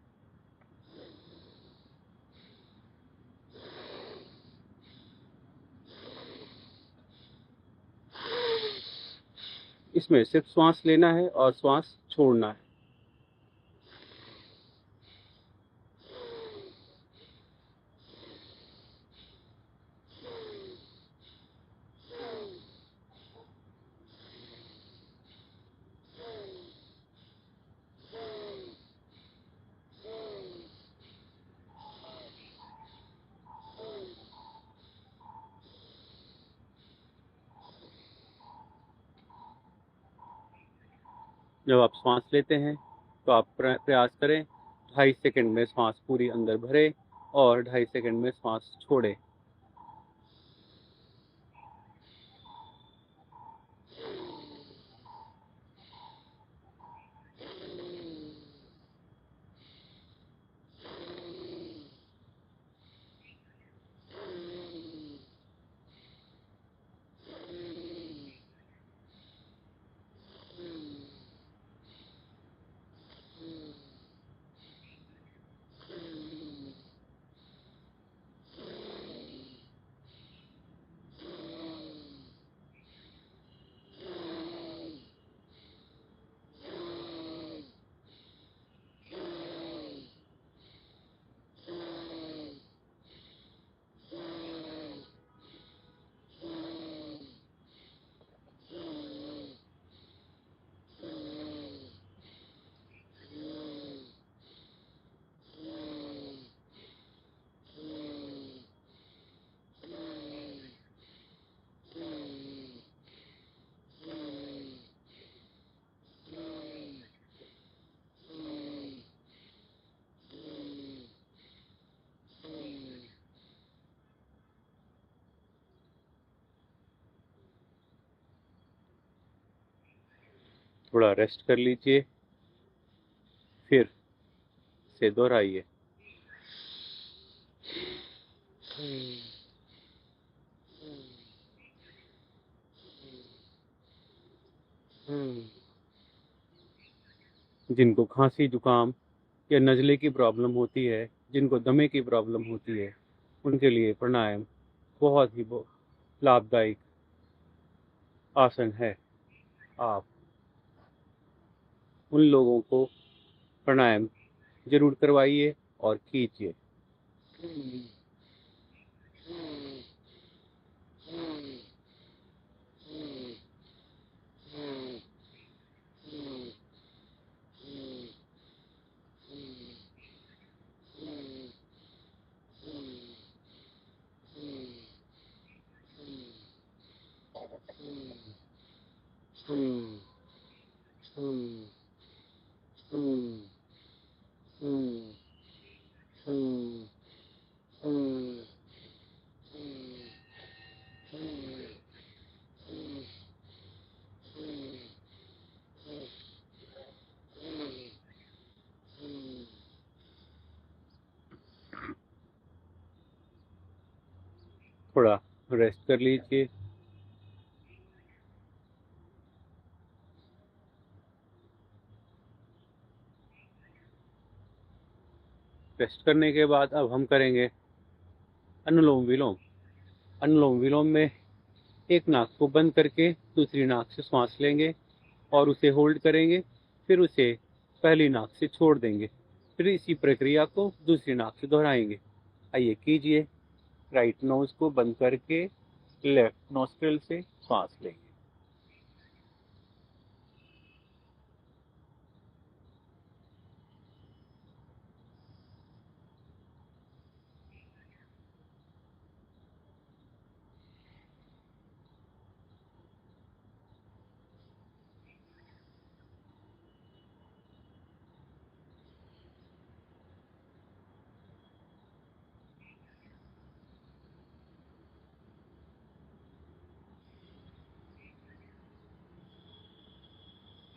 इसमें सिर्फ श्वास लेना है और श्वास छोड़ना है। जब आप श्वास लेते हैं तो आप प्रयास करें 2.5 सेकंड में श्वास पूरी अंदर भरे और 2.5 सेकंड में श्वास छोड़े। थोड़ा रेस्ट कर लीजिए, फिर से दोहराइए। जिनको खांसी जुकाम या नज़ले की प्रॉब्लम होती है, जिनको दमे की प्रॉब्लम होती है, उनके लिए प्राणायाम बहुत ही लाभदायक आसन है। आप उन लोगों को प्राणायाम जरूर करवाइए और कीजिए। थोड़ा रेस्ट कर लीजिए। रेस्ट करने के बाद अब हम करेंगे अनुलोम विलोम। अनुलोम विलोम में एक नाक को बंद करके दूसरी नाक से श्वास लेंगे और उसे होल्ड करेंगे, फिर उसे पहली नाक से छोड़ देंगे, फिर इसी प्रक्रिया को दूसरी नाक से दोहराएंगे। आइए कीजिए। राइट नोज को बंद करके लेफ्ट नोस्ट्रिल से सांस लेंगे।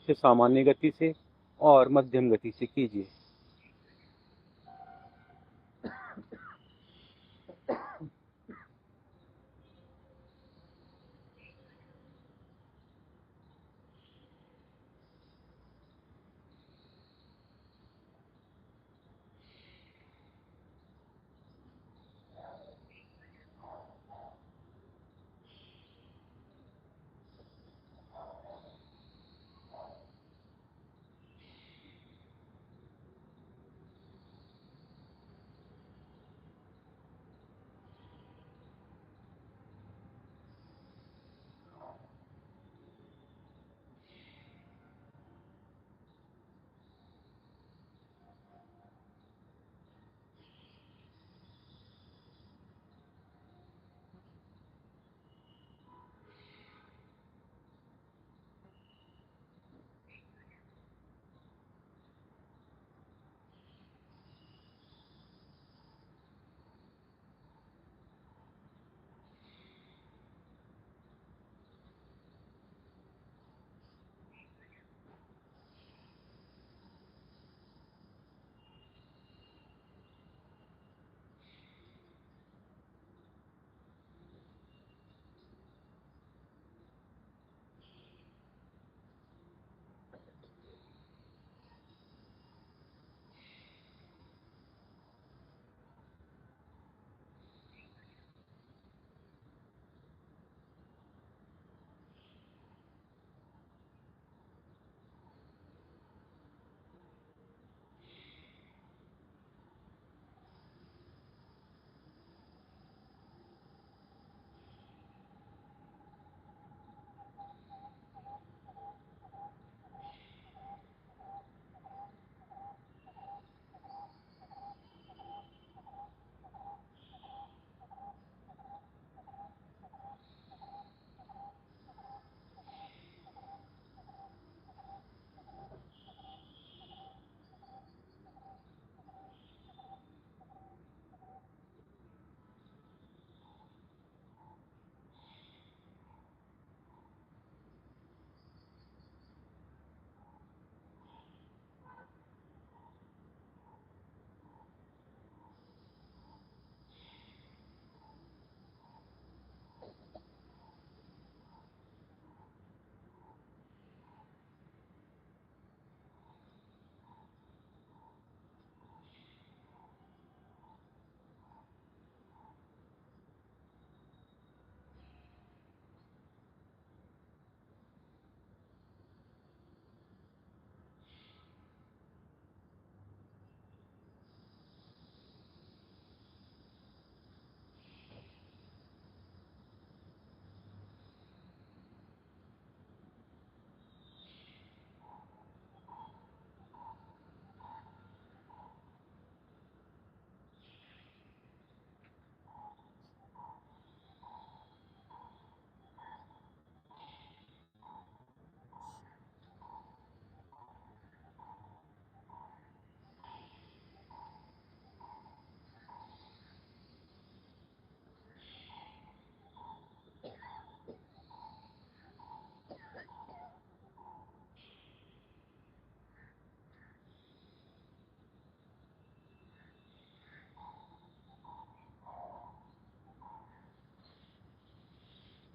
इसे सामान्य गति से और मध्यम गति से कीजिए।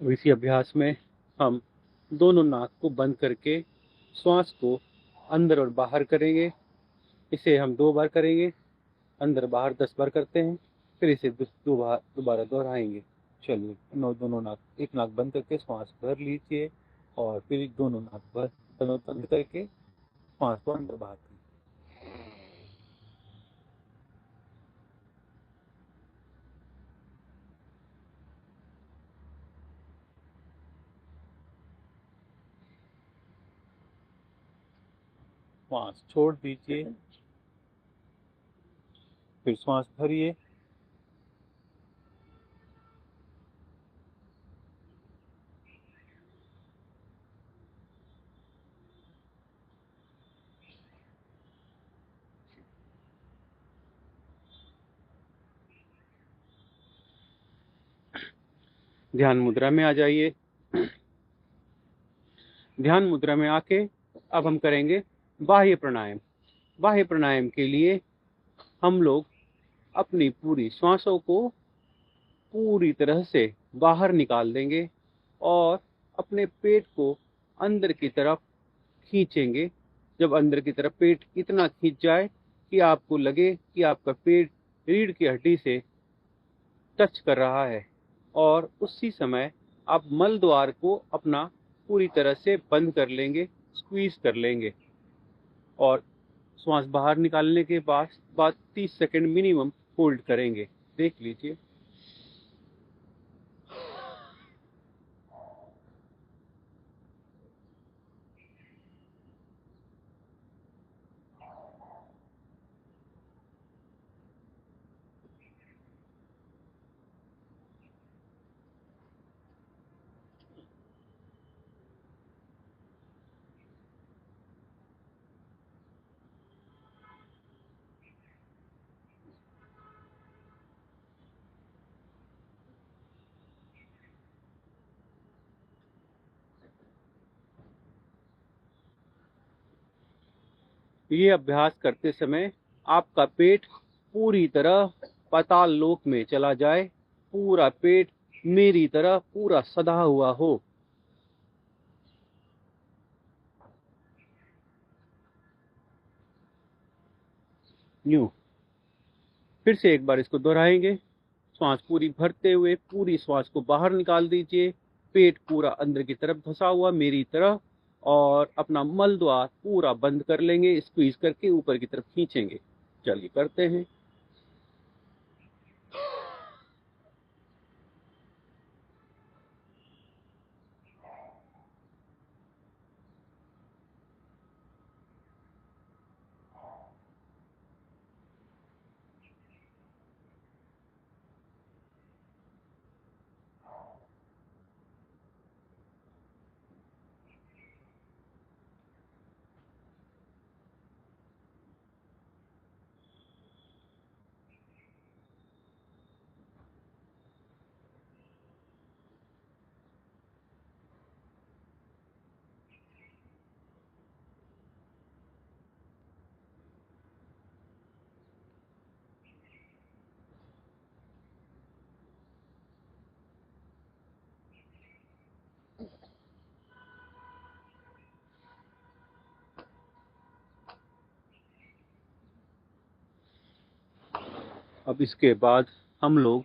इसी अभ्यास में हम दोनों नाक को बंद करके श्वास को अंदर और बाहर करेंगे। इसे हम 2 बार करेंगे, अंदर बाहर 10 बार करते हैं, फिर इसे दोबारा दोहराएंगे। चलिए, दोनों नाक, एक नाक बंद करके श्वास भर लीजिए और फिर दोनों नाक बंद करके श्वास को अंदर बाहर कीजिए। श्वास छोड़ दीजिए, फिर श्वास भरिए। ध्यान मुद्रा में आ जाइए। ध्यान मुद्रा में आके अब हम करेंगे बाह्य प्राणायाम। बाह्य प्राणायाम के लिए हम लोग अपनी पूरी श्वासों को पूरी तरह से बाहर निकाल देंगे और अपने पेट को अंदर की तरफ खींचेंगे। जब अंदर की तरफ पेट इतना खींच जाए कि आपको लगे कि आपका पेट रीढ़ की हड्डी से टच कर रहा है, और उसी समय आप मल द्वार को अपना पूरी तरह से बंद कर लेंगे, स्क्वीज कर लेंगे, और श्वास बाहर निकालने के बाद 30 सेकंड मिनिमम होल्ड करेंगे। देख लीजिए। ये अभ्यास करते समय आपका पेट पूरी तरह पाताल लोक में चला जाए, पूरा पेट मेरी तरह पूरा सधा हुआ हो। न्यू फिर से एक बार इसको दोहराएंगे। श्वास पूरी भरते हुए पूरी श्वास को बाहर निकाल दीजिए, पेट पूरा अंदर की तरफ धंसा हुआ मेरी तरह, और अपना मल द्वार पूरा बंद कर लेंगे, स्क्वीज करके ऊपर की तरफ खींचेंगे। चलिए करते हैं। अब इसके बाद हम लोग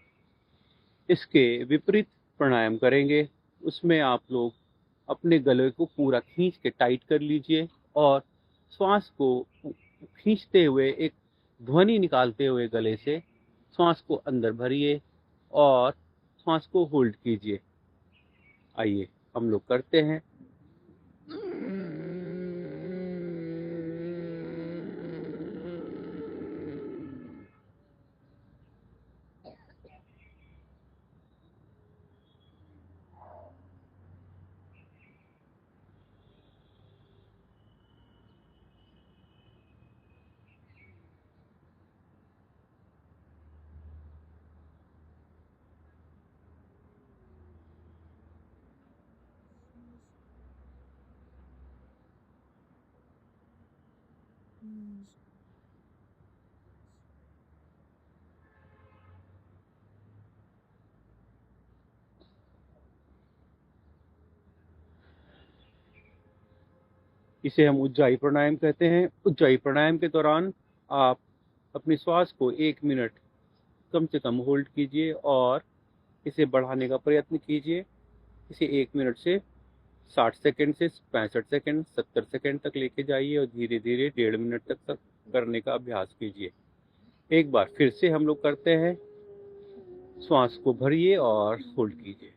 इसके विपरीत प्राणायाम करेंगे। उसमें आप लोग अपने गले को पूरा खींच के टाइट कर लीजिए, और श्वास को खींचते हुए एक ध्वनि निकालते हुए गले से श्वास को अंदर भरिए और श्वास को होल्ड कीजिए। आइए हम लोग करते हैं। इसे हम उज्जाई प्राणायाम कहते हैं। उज्जाई प्राणायाम के दौरान आप अपनी श्वास को 1 मिनट कम से कम होल्ड कीजिए और इसे बढ़ाने का प्रयत्न कीजिए। इसे 1 मिनट से 60 सेकंड से 65 सेकंड 70 सेकंड तक लेके जाइए, और धीरे धीरे 1.5 मिनट तक करने का अभ्यास कीजिए। एक बार फिर से हम लोग करते हैं। श्वास को भरिए और होल्ड कीजिए।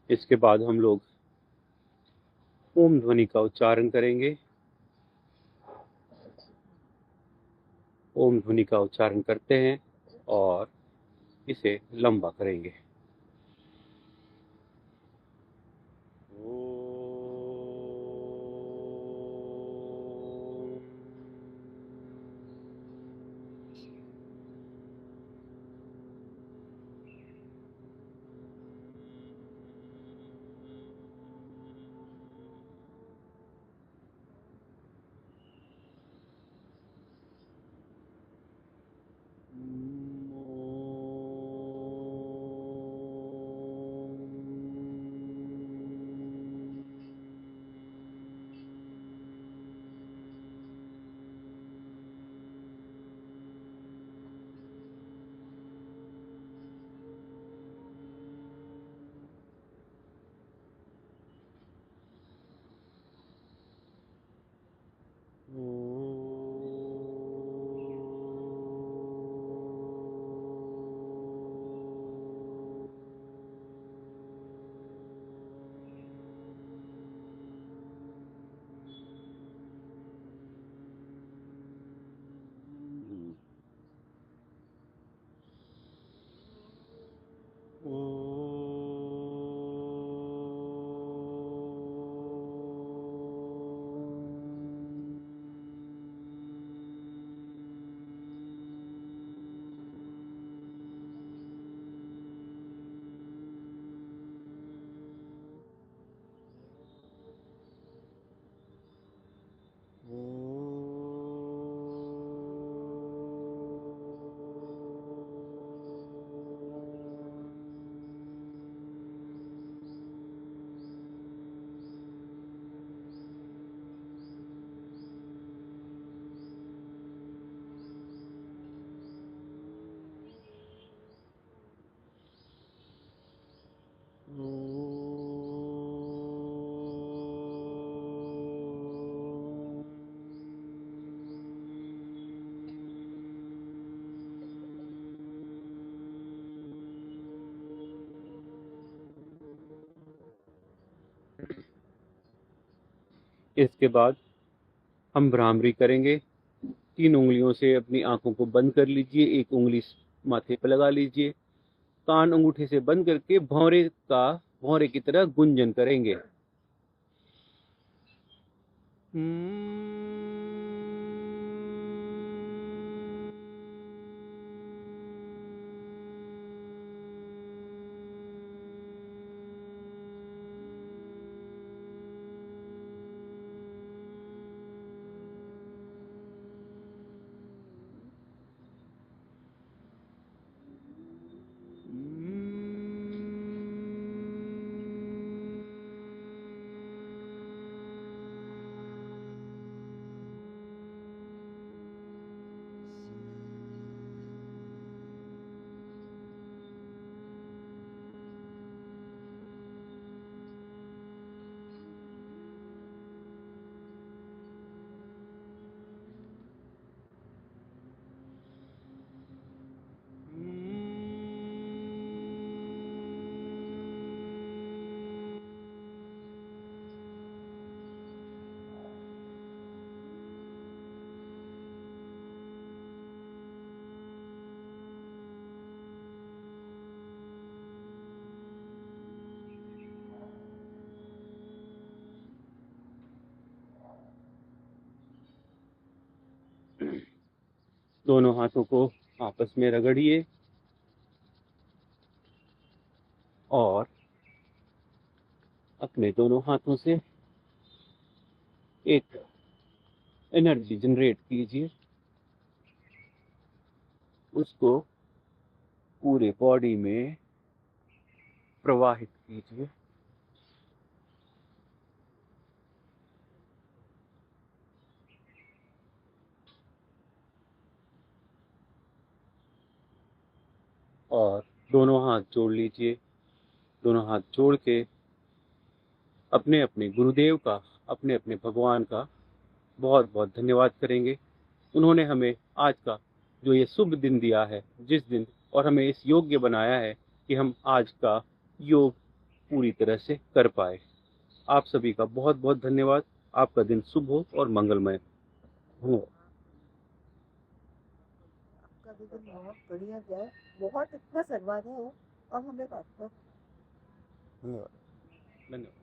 इसके बाद हम लोग ओम ध्वनि का उच्चारण करेंगे। ओम ध्वनि का उच्चारण करते हैं और इसे लंबा करेंगे। इसके बाद हम भ्रामरी करेंगे। 3 उंगलियों से अपनी आंखों को बंद कर लीजिए, एक उंगली माथे पर लगा लीजिए, कान अंगूठे से बंद करके भौरे की तरह गुंजन करेंगे। दोनों हाथों को आपस में रगड़िए और अपने दोनों हाथों से एक एनर्जी जनरेट कीजिए, उसको पूरे बॉडी में प्रवाहित कीजिए। और दोनों हाथ जोड़ लीजिए। दोनों हाथ जोड़ के अपने अपने गुरुदेव का, अपने अपने भगवान का बहुत बहुत धन्यवाद करेंगे। उन्होंने हमें आज का जो ये शुभ दिन दिया है, जिस दिन, और हमें इस योग्य बनाया है कि हम आज का योग पूरी तरह से कर पाए। आप सभी का बहुत बहुत धन्यवाद। आपका दिन शुभ हो और मंगलमय हो। आपका भी दिन बहुत बढ़िया जाए, बहुत इतना सर्वाधिक हो और हमें बात कर। धन्यवाद। धन्यवाद।